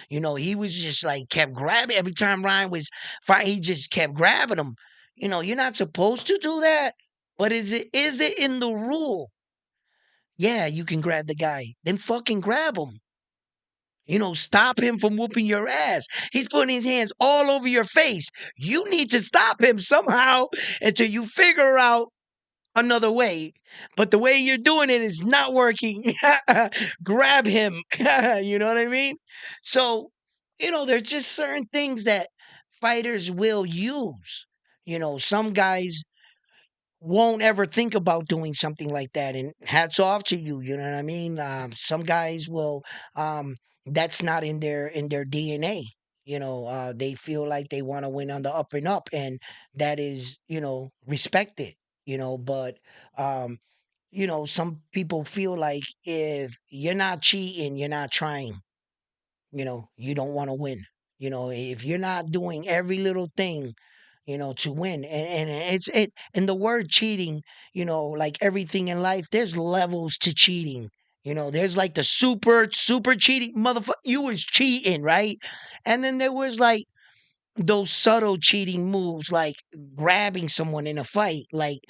Speaker 1: He was just like kept grabbing every time Ryan was fighting, he just kept grabbing him. You're not supposed to do that. But is it in the rule? Yeah, you can grab the guy. Then fucking grab him. Stop him from whooping your ass. He's putting his hands all over your face. You need to stop him somehow until you figure out another way. But the way you're doing it is not working. Grab him. You know what I mean? So, there's just certain things that fighters will use. Some guys won't ever think about doing something like that, and hats off to you. You know what I mean? Some guys will, that's not in their DNA. They feel like they want to win on the up and up, and that is respected. But some people feel like if you're not cheating, you're not trying. You don't want to win. If you're not doing every little thing, to win. And and the word cheating, like everything in life, there's levels to cheating. There's like the super cheating motherfucker. You was cheating, right? And then there was like those subtle cheating moves, like grabbing someone in a fight, like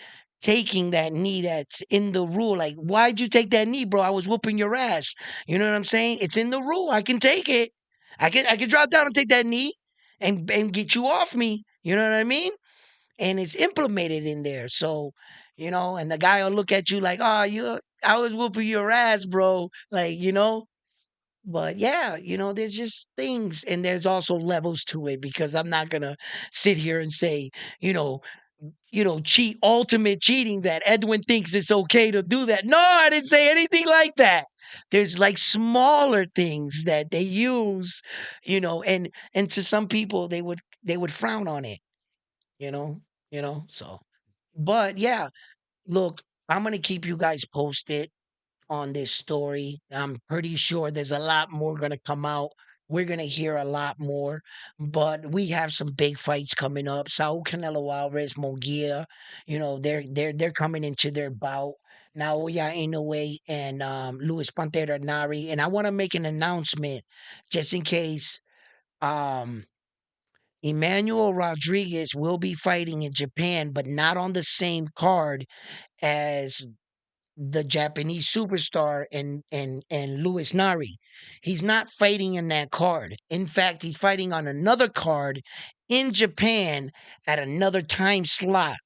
Speaker 1: taking that knee that's in the rule. Like, why'd you take that knee, bro? I was whooping your ass. You know what I'm saying? It's in the rule. I can take it. I can drop down and take that knee and get you off me. You know what I mean? And it's implemented in there. So, and the guy will look at you like, oh, I was whooping your ass, bro. Like, but yeah, there's just things, and there's also levels to it, because I'm not gonna sit here and say, you know, cheat ultimate cheating that Edwin thinks it's okay to do that. No, I didn't say anything like that. There's like smaller things that they use, and to some people they would frown on it, you know, so but yeah, look, I'm gonna keep you guys posted on this story. I'm pretty sure there's a lot more going to come out. We're going to hear a lot more, but we have some big fights coming up. Saul Canelo Alvarez, Munguia, they're coming into their bout. Naoya Inoue and Luis Pantera Nari. And I want to make an announcement just in case um, Emmanuel Rodriguez will be fighting in Japan, but not on the same card as the Japanese superstar and Luis Nari. He's not fighting in that card. In fact, he's fighting on another card in Japan at another time slot.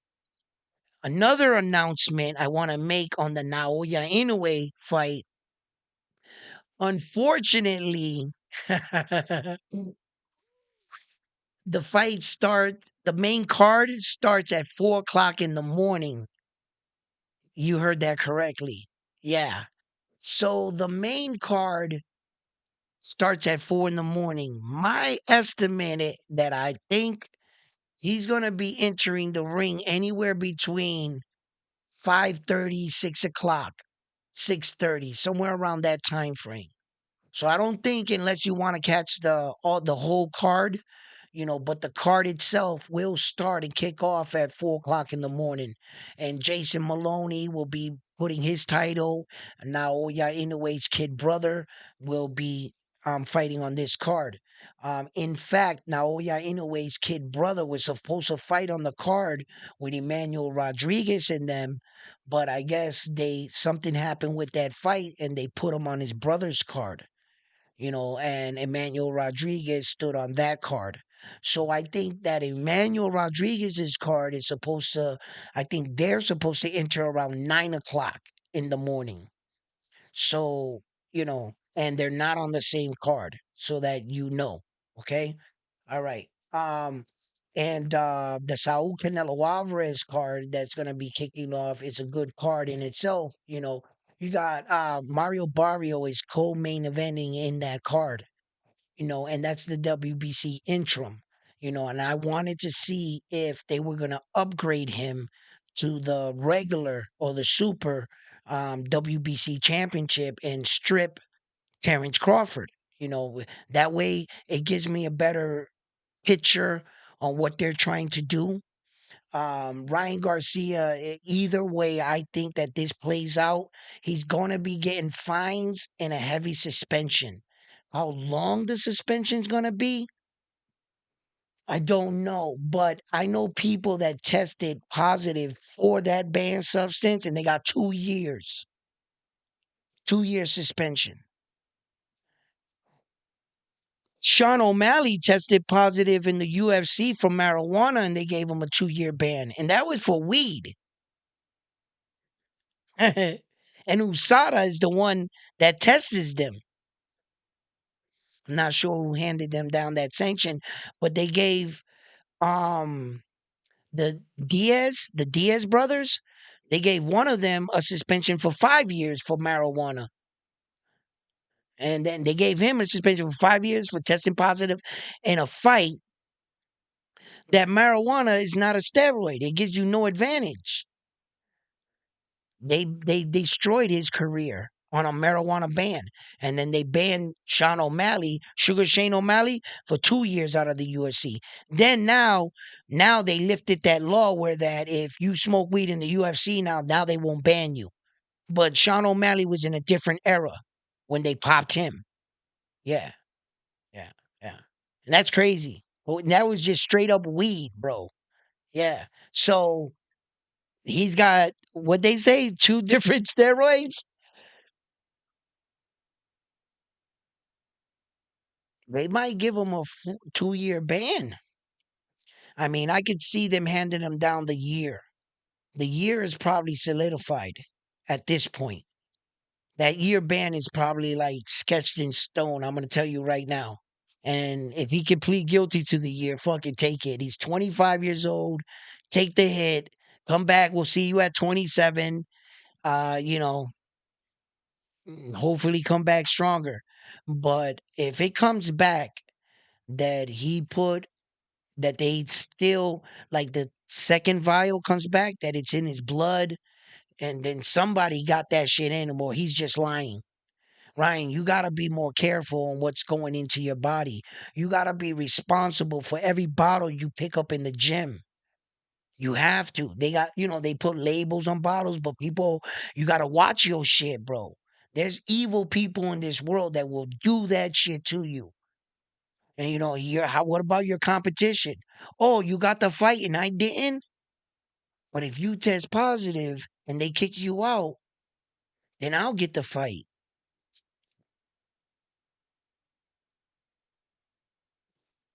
Speaker 1: Another announcement I want to make on the Naoya Inoue fight. Unfortunately, the main card starts at 4 o'clock in the morning. You heard that correctly. Yeah. So the main card starts at 4 in the morning. My estimate that I think he's gonna be entering the ring anywhere between 5:30, 6 o'clock, 6:30, somewhere around that time frame. So I don't think unless you want to catch the whole card, but the card itself will start and kick off at 4 o'clock in the morning. And Jason Maloney will be putting his title. Naoya Inoue's kid brother will be fighting on this card. In fact, Naoya Inoue's kid brother was supposed to fight on the card with Emmanuel Rodriguez and them, but I guess they something happened with that fight and they put him on his brother's card, and Emmanuel Rodriguez stood on that card. So I think that Emmanuel Rodriguez's card is I think they're supposed to enter around 9 o'clock in the morning. So, and they're not on the same card so that okay? All right. And the Saul Canelo Alvarez card that's going to be kicking off is a good card in itself. You got Mario Barrio is co-main eventing in that card, and that's the WBC interim, and I wanted to see if they were going to upgrade him to the regular or the super WBC championship and strip Terrence Crawford. That way it gives me a better picture on what they're trying to do. Ryan Garcia, either way, I think that this plays out. He's going to be getting fines and a heavy suspension. How long the suspension's going to be, I don't know. But I know people that tested positive for that banned substance and they got 2 years, 2 year suspension. Sean O'Malley tested positive in the UFC for marijuana and they gave him a 2 year ban. And that was for weed. And USADA is the one that tests them. I'm not sure who handed them down that sanction, but they gave um the Diaz brothers, they gave one of them a suspension for 5 years for marijuana. And then they gave him a suspension for 5 years for testing positive in a fight that marijuana is not a steroid. It gives you no advantage. They destroyed his career on a marijuana ban, and then they banned Sean O'Malley, Sugar Shane O'Malley, for 2 years out of the UFC. Then now they lifted that law where that if you smoke weed in the UFC now they won't ban you. But Sean O'Malley was in a different era when they popped him. Yeah, yeah, yeah. And that's crazy. That was just straight up weed, bro. Yeah. So he's got what they say, two different steroids. They might give him a 2 year ban. I mean, I could see them handing him down the year. The year is probably solidified at this point. That year ban is probably like sketched in stone. I'm going to tell you right now. And if he can plead guilty to the year, fucking take it. He's 25 years old. Take the hit. Come back. We'll see you at 27. Uh, you know, hopefully come back stronger. But if it comes back that he put that they still like the second vial comes back that it's in his blood and then somebody got that shit in him or he's just lying. Ryan, you got to be more careful on what's going into your body. You got to be responsible for every bottle you pick up in the gym. You have to. They got, they put labels on bottles, but people, you got to watch your shit, bro. There's evil people in this world that will do that shit to you. And what about your competition? Oh, you got the fight and I didn't? But if you test positive and they kick you out, then I'll get the fight.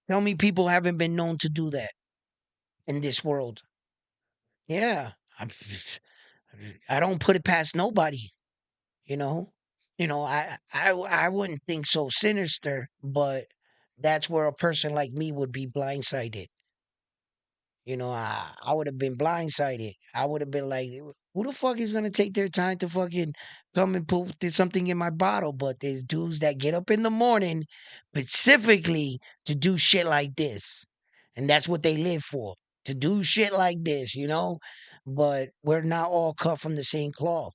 Speaker 1: Tell me people haven't been known to do that in this world. Yeah. I'm, I don't put it past nobody, you know? I wouldn't think so sinister, but that's where a person like me would be blindsided. I would have been blindsided. I would have been like, who the fuck is gonna take their time to fucking come and put something in my bottle? But there's dudes that get up in the morning specifically to do shit like this. And that's what they live for. To do shit like this. But we're not all cut from the same cloth.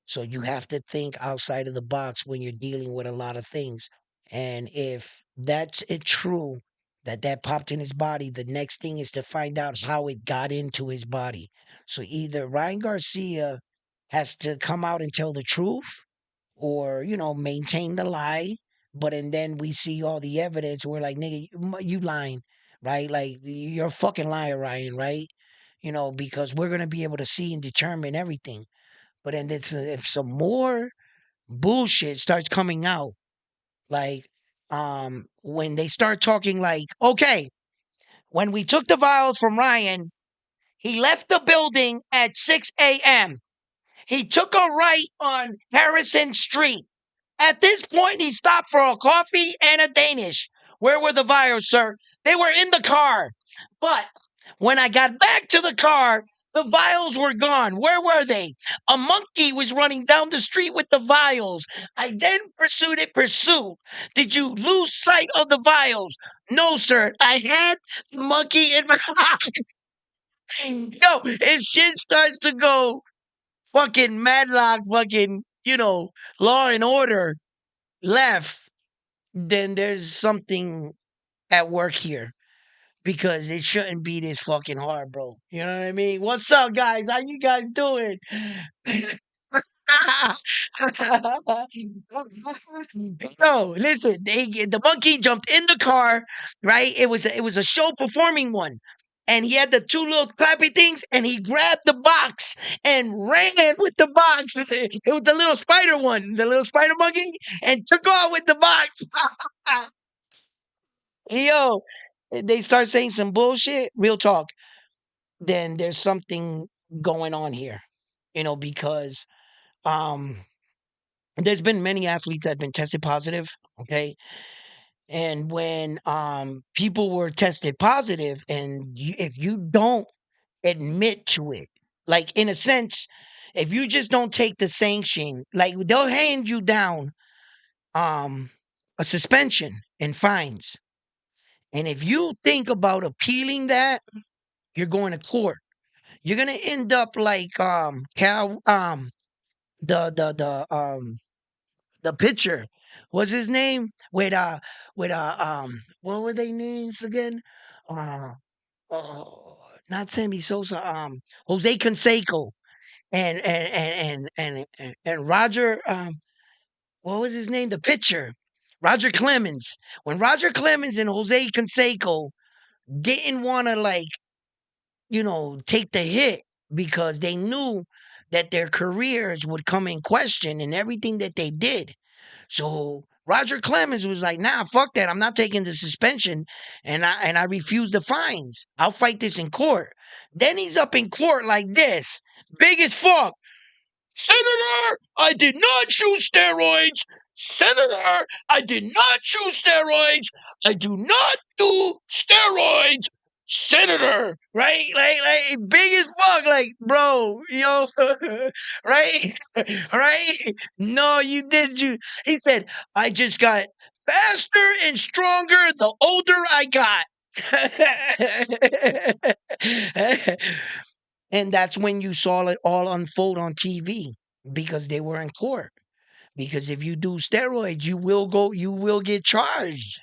Speaker 1: So you have to think outside of the box when you're dealing with a lot of things. And if that's it true that popped in his body, the next thing is to find out how it got into his body. So either Ryan Garcia has to come out and tell the truth or, maintain the lie. But and then we see all the evidence. We're like, nigga, you lying, right? Like you're a fucking liar, Ryan, right? Because we're gonna be able to see and determine everything. But then if some more bullshit starts coming out, like when they start talking like, okay, when we took the vials from Ryan, he left the building at 6 a.m. He took a right on Harrison Street. At this point, he stopped for a coffee and a Danish. Where were the vials, sir? They were in the car. But when I got back to the car, the vials were gone. Where were they? A monkey was running down the street with the vials. I then pursued it, pursued. Did you lose sight of the vials? No, sir. I had the monkey in my. Yo, if shit starts to go fucking madlock, fucking, law and order left, then there's something at work here because it shouldn't be this fucking hard, bro. You know what I mean? What's up, guys? How you guys doing? No, listen. The monkey jumped in the car, right? It was a show performing one, and he had the two little clappy things, and he grabbed the box and ran with the box. It was the little spider one, the little spider monkey, and took off with the box. Yo, they start saying some bullshit. Real talk. Then there's something going on here, because um there's been many athletes that have been tested positive, okay? And when people were tested positive and if you don't admit to it, like in a sense, if you just don't take the sanction, like they'll hand you down um a suspension and fines. And if you think about appealing that, you're going to court. You're going to end up like Cal the pitcher. What's his name? What were they names again? Uh, not Sammy Sosa. Jose Canseco and Roger. What was his name? The pitcher, Roger Clemens. When Roger Clemens and Jose Canseco didn't want to take the hit because they knew that their careers would come in question and everything that they did. So Roger Clemens was like, "Nah, fuck that. I'm not taking the suspension, and I refuse the fines. I'll fight this in court." Then he's up in court like this, big as fuck. Senator, I did not choose steroids. Senator, I did not choose steroids. I do not do steroids. senator, right? Like big as fuck, like bro, yo, right, right? No, you did. You. He said, I just got faster and stronger the older I got. And that's when you saw it all unfold on TV because they were in court. Because if you do steroids, you will get charged.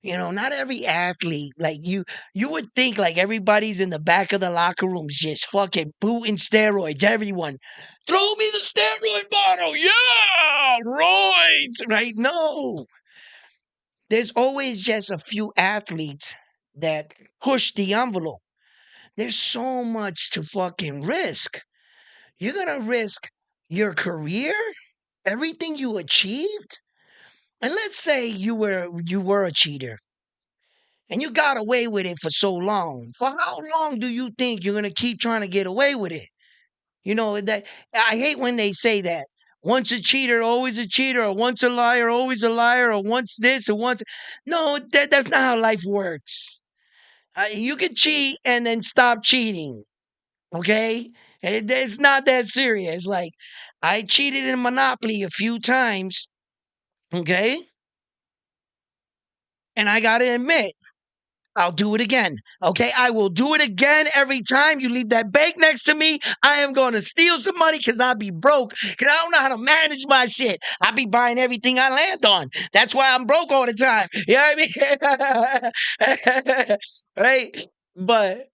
Speaker 1: Not every athlete, like you would think like everybody's in the back of the locker rooms just fucking booting steroids. Everyone, throw me the steroid bottle. Yeah, roids, right? No, there's always just a few athletes that push the envelope. There's so much to fucking risk. You're gonna risk your career, everything you achieved, and let's say you were a cheater and you got away with it for so long. For how long do you think you're gonna keep trying to get away with it? That I hate when they say that. Once a cheater, always a cheater, or once a liar, always a liar, or once this, or once. No, that's not how life works. You can cheat and then stop cheating. Okay, it's not that serious. Like I cheated in Monopoly a few times. Okay, and I gotta admit. I'll do it again. Okay, I will do it again every time you leave that bank next to me. I am going to steal some money because I'll be broke because I don't know how to manage my shit. I'll be buying everything I land on. That's why I'm broke all the time. You know what I mean? Right? But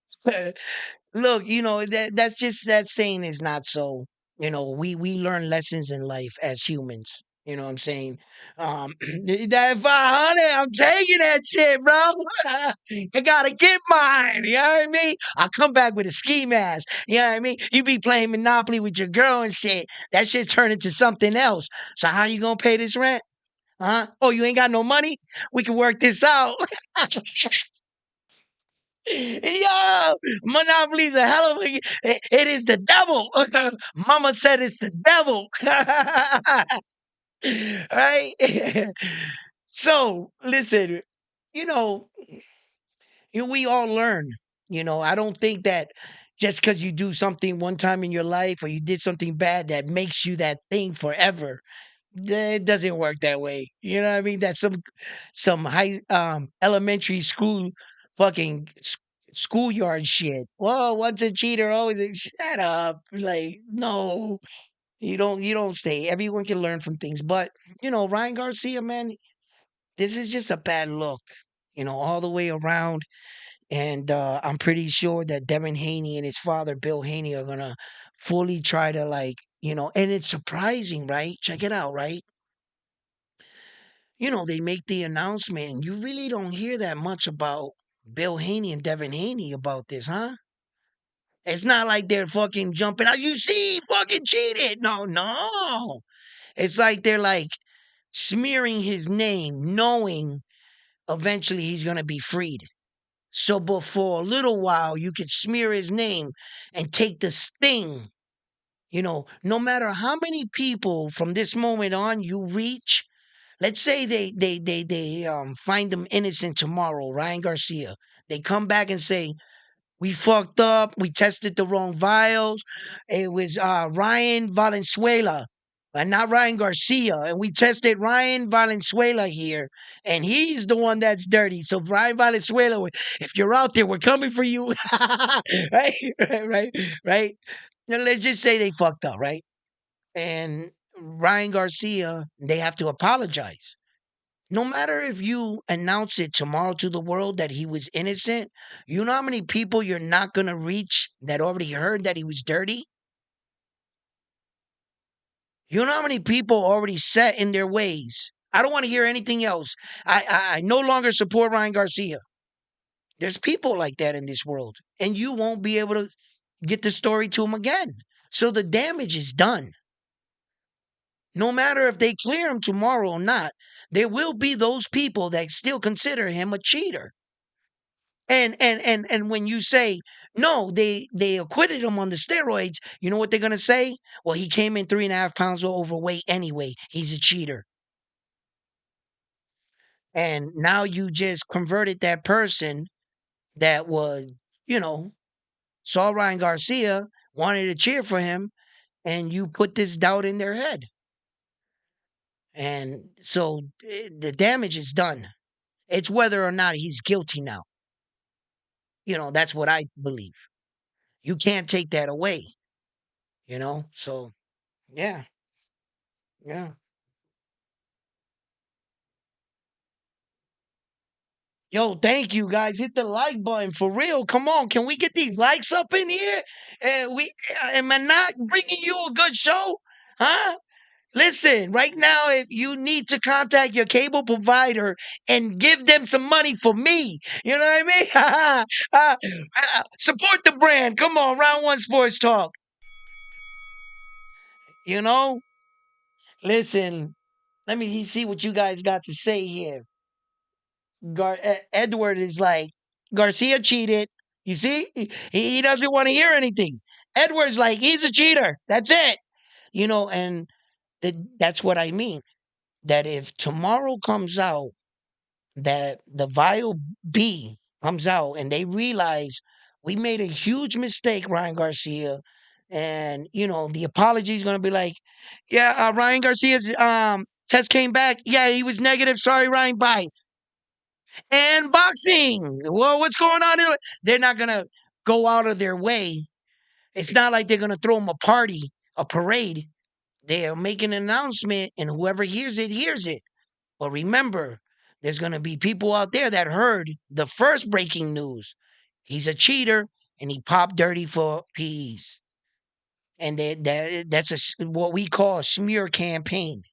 Speaker 1: look, that's just that saying is not so. We learn lessons in life as humans. You know what I'm saying? That 500, I'm taking that shit, bro. I gotta get mine. You know what I mean? I'll come back with a ski mask. You know what I mean? You be playing Monopoly with your girl and shit. That shit turn into something else. So how you gonna pay this rent? Huh? Oh, you ain't got no money? We can work this out. Yo, Monopoly's a hell of a. It is the devil. Mama said it's the devil. Right? So, listen, you know, we all learn. I don't think that just because you do something one time in your life or you did something bad that makes you that thing forever. It doesn't work that way. You know what I mean? That's some high elementary school fucking schoolyard shit. Whoa, once a cheater, always shut up. Like, no, you don't stay. Everyone can learn from things. But, Ryan Garcia, man, this is just a bad look, all the way around. And I'm pretty sure that Devin Haney and his father, Bill Haney, are gonna fully try to like, and it's surprising, right? Check it out, right? They make the announcement, and you really don't hear that much about Bill Haney and Devin Haney about this, huh? It's not like they're fucking jumping out. You see, he fucking cheated. No, no. It's like they're like smearing his name, knowing eventually he's gonna be freed. So, but for a little while, you could smear his name and take the sting. No matter how many people from this moment on you reach, let's say they find him innocent tomorrow, Ryan Garcia. They come back and say, we fucked up. We tested the wrong vials. It was Ryan Valenzuela and not Ryan Garcia. And we tested Ryan Valenzuela here. And he's the one that's dirty. So Ryan Valenzuela, if you're out there, we're coming for you. Right? Right? Now, let's just say they fucked up, right? And Ryan Garcia, they have to apologize. No matter if you announce it tomorrow to the world that he was innocent, you know how many people you're not going to reach that already heard that he was dirty? You know how many people already set in their ways? I don't want to hear anything else. I no longer support Ryan Garcia. There's people like that in this world, and you won't be able to get the story to him again. So the damage is done. No matter if they clear him tomorrow or not, there will be those people that still consider him a cheater. And when you say no, they acquitted him on the steroids. You know what they're gonna say? Well, he came in 3.5 pounds overweight anyway. He's a cheater. And now you just converted that person that was, you know, saw Ryan Garcia, wanted to cheer for him, and you put this doubt in their head. And so the damage is done. It's whether or not he's guilty now. That's what I believe. You can't take that away. So yeah, yeah. Yo, thank you guys. Hit the like button for real. Come on, can we get these likes up in here? And we am I not bringing you a good show? Huh? Listen, right now, if you need to contact your cable provider and give them some money for me, you know what I mean? Support the brand. Come on, Round One Sports Talk. You know, listen. Let me see what you guys got to say here. Edward is like, Garcia cheated. You see, he doesn't want to hear anything. Edward's like, he's a cheater. That's it. And that's what I mean. That if tomorrow comes out that the vial B comes out and they realize we made a huge mistake, Ryan Garcia, and the apology is going to be like, yeah, Ryan Garcia's test came back. Yeah, he was negative. Sorry, Ryan. Bye. And boxing. Well, what's going on? They're not going to go out of their way. It's not like they're going to throw him a party, a parade. They're making an announcement, and whoever hears it, hears it. But remember, there's going to be people out there that heard the first breaking news. He's a cheater, and he popped dirty for PEs. And that's what we call a smear campaign.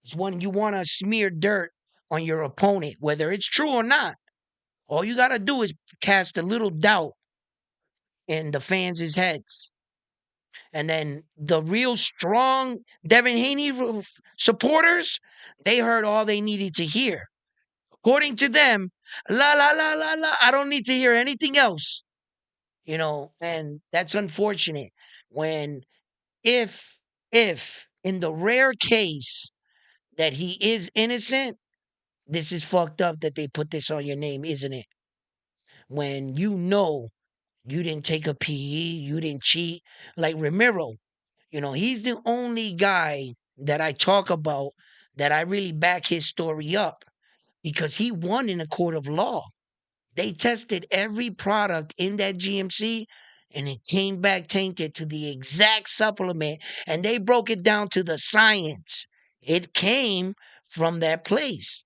Speaker 1: It's when you want to smear dirt on your opponent, whether it's true or not. All you got to do is cast a little doubt in the fans' heads. And then the real strong Devin Haney supporters, they heard all they needed to hear. According to them, la la la la la, I don't need to hear anything else. And that's unfortunate. When if in the rare case that he is innocent, this is fucked up that they put this on your name, isn't it? When you didn't take a PE, you didn't cheat. Like Ramiro, he's the only guy that I talk about that I really back his story up because he won in a court of law. They tested every product in that GMC and it came back tainted to the exact supplement and they broke it down to the science. It came from that place.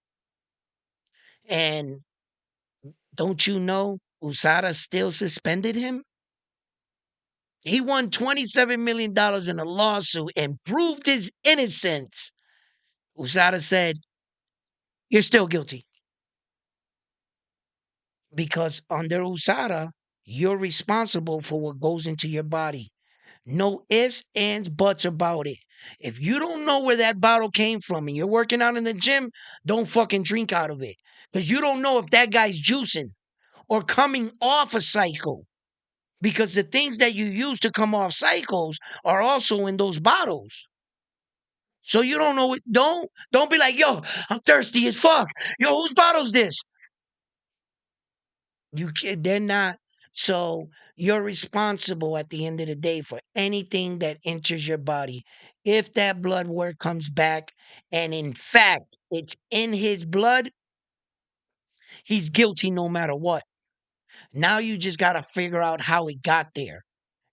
Speaker 1: And don't you know USADA still suspended him? He won $27 million in a lawsuit and proved his innocence. USADA said, you're still guilty. Because under USADA, you're responsible for what goes into your body. No ifs, ands, buts about it. If you don't know where that bottle came from and you're working out in the gym, don't fucking drink out of it. Because you don't know if that guy's juicing or coming off a cycle. Because the things that you use to come off cycles are also in those bottles. So you don't know it. Don't be like, yo, I'm thirsty as fuck. Yo, whose bottle's this? They're not. So you're responsible at the end of the day for anything that enters your body. If that blood work comes back, and in fact it's in his blood, he's guilty no matter what. Now you just got to figure out how it got there.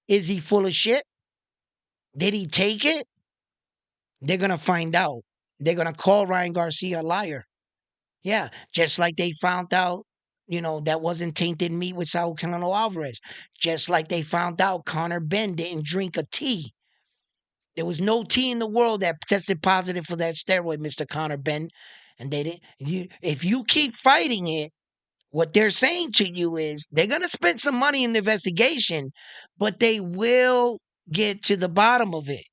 Speaker 1: Is he full of shit? Did he take it? They're gonna find out. They're gonna call Ryan Garcia a liar. Yeah, just like they found out, that wasn't tainted meat with Saul Canelo Alvarez. Just like they found out Conor Ben didn't drink a tea. There was no tea in the world that tested positive for that steroid, Mr. Conor Ben. And they didn't. If you keep fighting it, what they're saying to you is they're gonna spend some money in the investigation, but they will get to the bottom of it.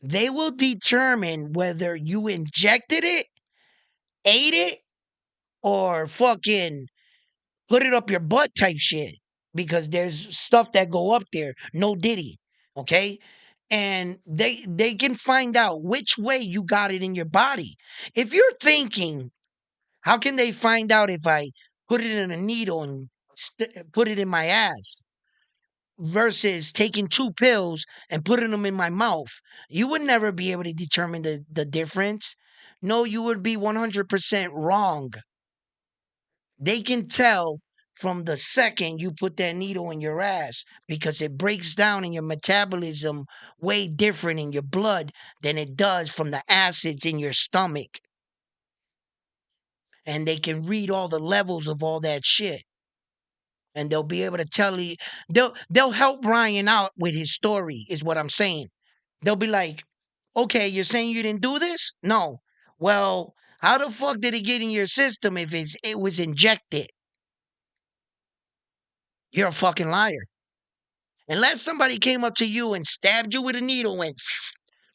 Speaker 1: They will determine whether you injected it, ate it, or fucking put it up your butt type shit because there's stuff that go up there. No diddy, okay? And they can find out which way you got it in your body. If you're thinking, how can they find out if I put it in a needle and put it in my ass versus taking two pills and putting them in my mouth. You would never be able to determine the difference. No, you would be 100% wrong. They can tell from the second you put that needle in your ass because it breaks down in your metabolism way different in your blood than it does from the acids in your stomach. And they can read all the levels of all that shit. And they'll be able to tell you, they'll help Brian out with his story, is what I'm saying. They'll be like, okay, you're saying you didn't do this? No. Well, how the fuck did it get in your system if it was injected? You're a fucking liar. Unless somebody came up to you and stabbed you with a needle and went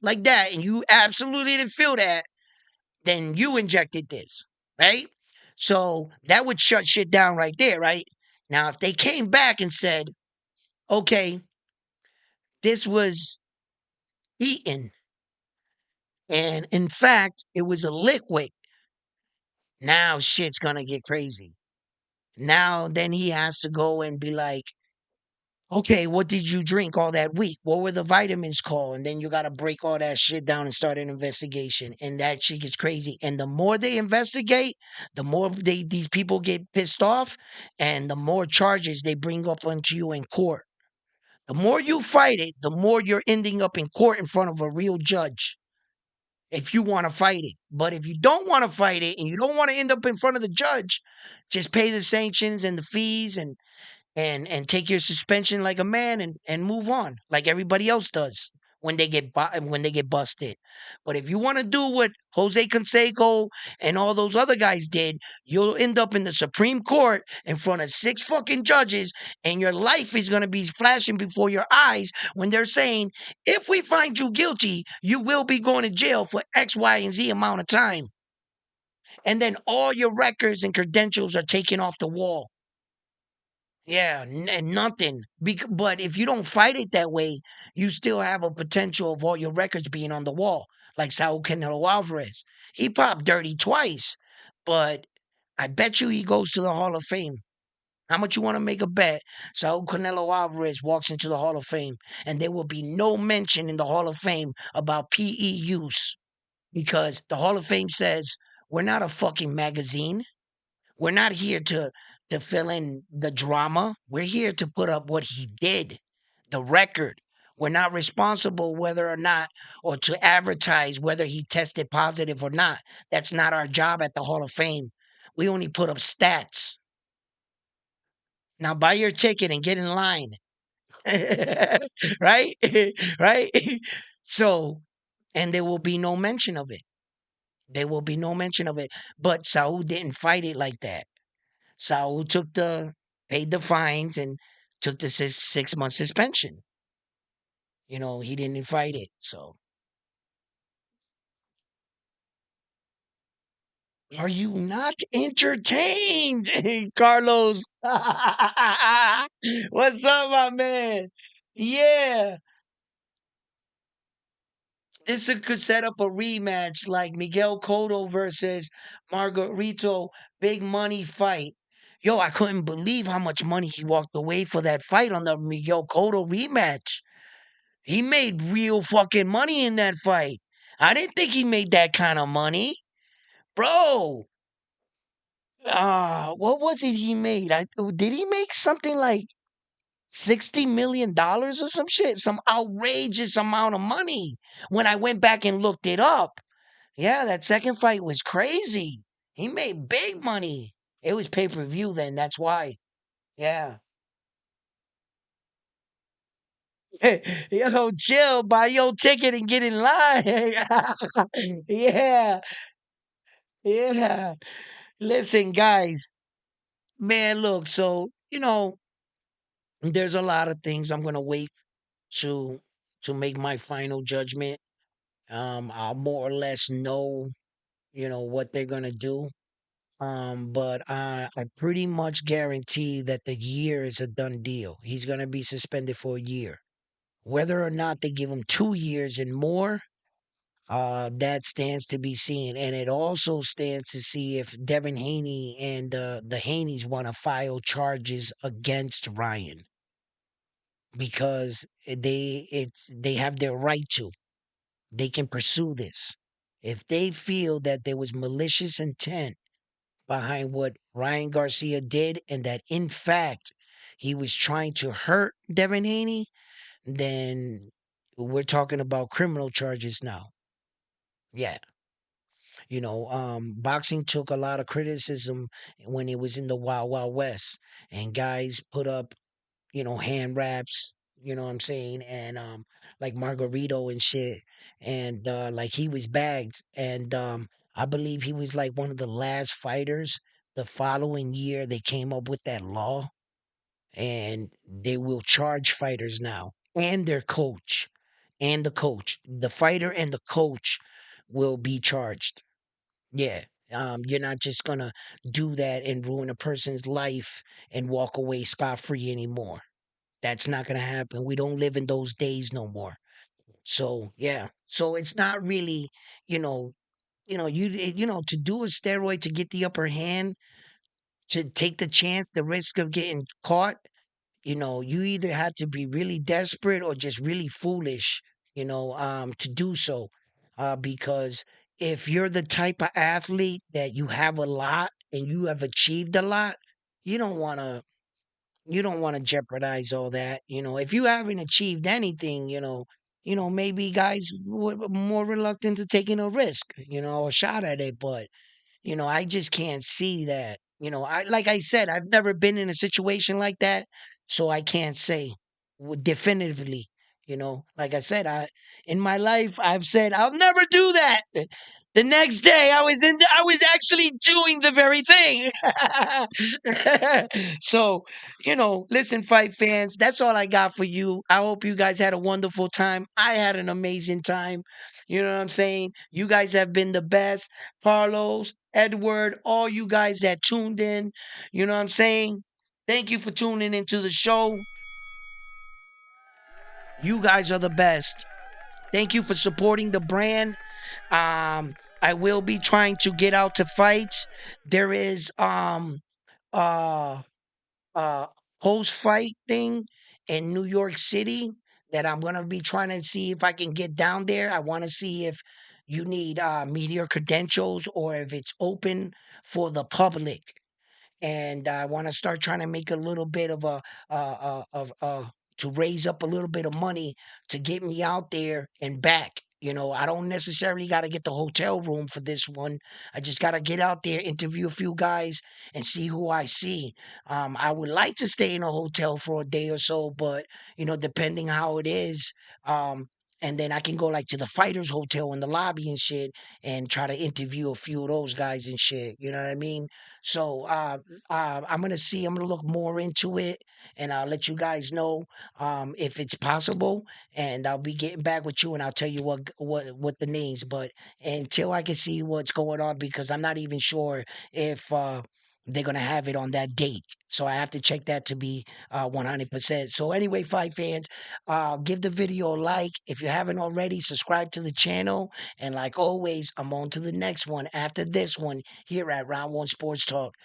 Speaker 1: like that, and you absolutely didn't feel that, then you injected this, right? So that would shut shit down right there, right? Now, if they came back and said, okay, this was eaten, and in fact, it was a liquid, now shit's gonna get crazy. Now, then he has to go and be like, okay, what did you drink all that week? What were the vitamins called? And then you got to break all that shit down and start an investigation. And that shit gets crazy. And the more they investigate, the more these people get pissed off, and the more charges they bring up onto you in court. The more you fight it, the more you're ending up in court in front of a real judge. If you want to fight it. But if you don't want to fight it and you don't want to end up in front of the judge, just pay the sanctions and the fees and take your suspension like a man and move on like everybody else does when they get busted. But if you want to do what Jose Canseco and all those other guys did, you'll end up in the Supreme Court in front of six fucking judges, and your life is going to be flashing before your eyes when they're saying, if we find you guilty, you will be going to jail for X, Y, and Z amount of time. And then all your records and credentials are taken off the wall. Yeah, and nothing. But if you don't fight it that way, you still have a potential of all your records being on the wall, like Saul Canelo Alvarez. He popped dirty twice, but I bet you he goes to the Hall of Fame. How much you want to make a bet? Saul Canelo Alvarez walks into the Hall of Fame, and there will be no mention in the Hall of Fame about PE use because the Hall of Fame says we're not a fucking magazine. We're not here to fill in the drama. We're here to put up what he did, the record. We're not responsible whether or not, or to advertise whether he tested positive or not. That's not our job at the Hall of Fame. We only put up stats. Now buy your ticket and get in line. Right? Right? So, and there will be no mention of it. There will be no mention of it. But Saul didn't fight it like that. Saul paid the fines and took the 6 month suspension. He didn't fight it. So, are you not entertained, Carlos? What's up, my man? Yeah, could set up a rematch like Miguel Cotto versus Margarito, big money fight. Yo, I couldn't believe how much money he walked away for that fight on the Miguel Cotto rematch. He made real fucking money in that fight. I didn't think he made that kind of money. Bro, what was it he made? Did he make something like $60 million or some shit? Some outrageous amount of money when I went back and looked it up. Yeah, that second fight was crazy. He made big money. It was pay-per-view then, that's why. Yeah. Yo, chill, buy your ticket and get in line. Yeah, yeah. Listen, guys, man, look, so, there's a lot of things I'm gonna wait to make my final judgment. I'll more or less know, what they're gonna do. But I pretty much guarantee that the year is a done deal. He's gonna be suspended for a year. Whether or not they give him 2 years and more, That stands to be seen, and it also stands to see if Devin Haney and the Haneys want to file charges against Ryan because they have their right to. They can pursue this if they feel that there was malicious intent behind what Ryan Garcia did, and that in fact he was trying to hurt Devin Haney. Then we're talking about criminal charges now. Yeah. Boxing took a lot of criticism when it was in the Wild Wild West, and guys put up, hand wraps, you know what I'm saying, and like Margarito and shit, and like he was bagged, and I believe he was like one of the last fighters. The following year, they came up with that law, and they will charge fighters now and their coach, and the coach, the fighter and the coach will be charged. Yeah. You're not just gonna do that and ruin a person's life and walk away scot free anymore. That's not gonna happen. We don't live in those days no more. So yeah. So it's not really, you know, to do a steroid to get the upper hand, to take the chance, the risk of getting caught. You either had to be really desperate or just really foolish, to do so. Because if you're the type of athlete that you have a lot and you have achieved a lot, you don't want to you don't want to jeopardize all that. If you haven't achieved anything, maybe guys were more reluctant to taking a risk, a shot at it. But I just can't see that. Like I said, I've never been in a situation like that, so I can't say definitively. Like I said, I in my life I've said I'll never do that. The next day I was actually doing the very thing. So, listen, fight fans, that's all I got for you. I hope you guys had a wonderful time. I had an amazing time. You know what I'm saying? You guys have been the best. Carlos, Edward, all you guys that tuned in. You know what I'm saying? Thank you for tuning into the show. You guys are the best. Thank you for supporting the brand. I will be trying to get out to fights. There is uh uh post fight thing in New York City that I'm gonna be trying to see if I can get down there. I want to see if you need media credentials or if it's open for the public, and I want to start trying to make a little bit of of to raise up a little bit of money to get me out there and back. I don't necessarily got to get the hotel room for this one. I just got to get out there, interview a few guys, and see who I see. I would like to stay in a hotel for a day or so, but depending how it is, and then I can go like to the fighters hotel in the lobby and shit, and try to interview a few of those guys and shit. You know what I mean? So I'm gonna see. I'm gonna look more into it, and I'll let you guys know if it's possible. And I'll be getting back with you, and I'll tell you what the names. But until I can see what's going on, because I'm not even sure if they're gonna have it on that date. So I have to check that to be 100%. So anyway, fight fans, give the video a like if you haven't already. Subscribe to the channel, and like always, I'm on to the next one after this one here at Round One Sports Talk.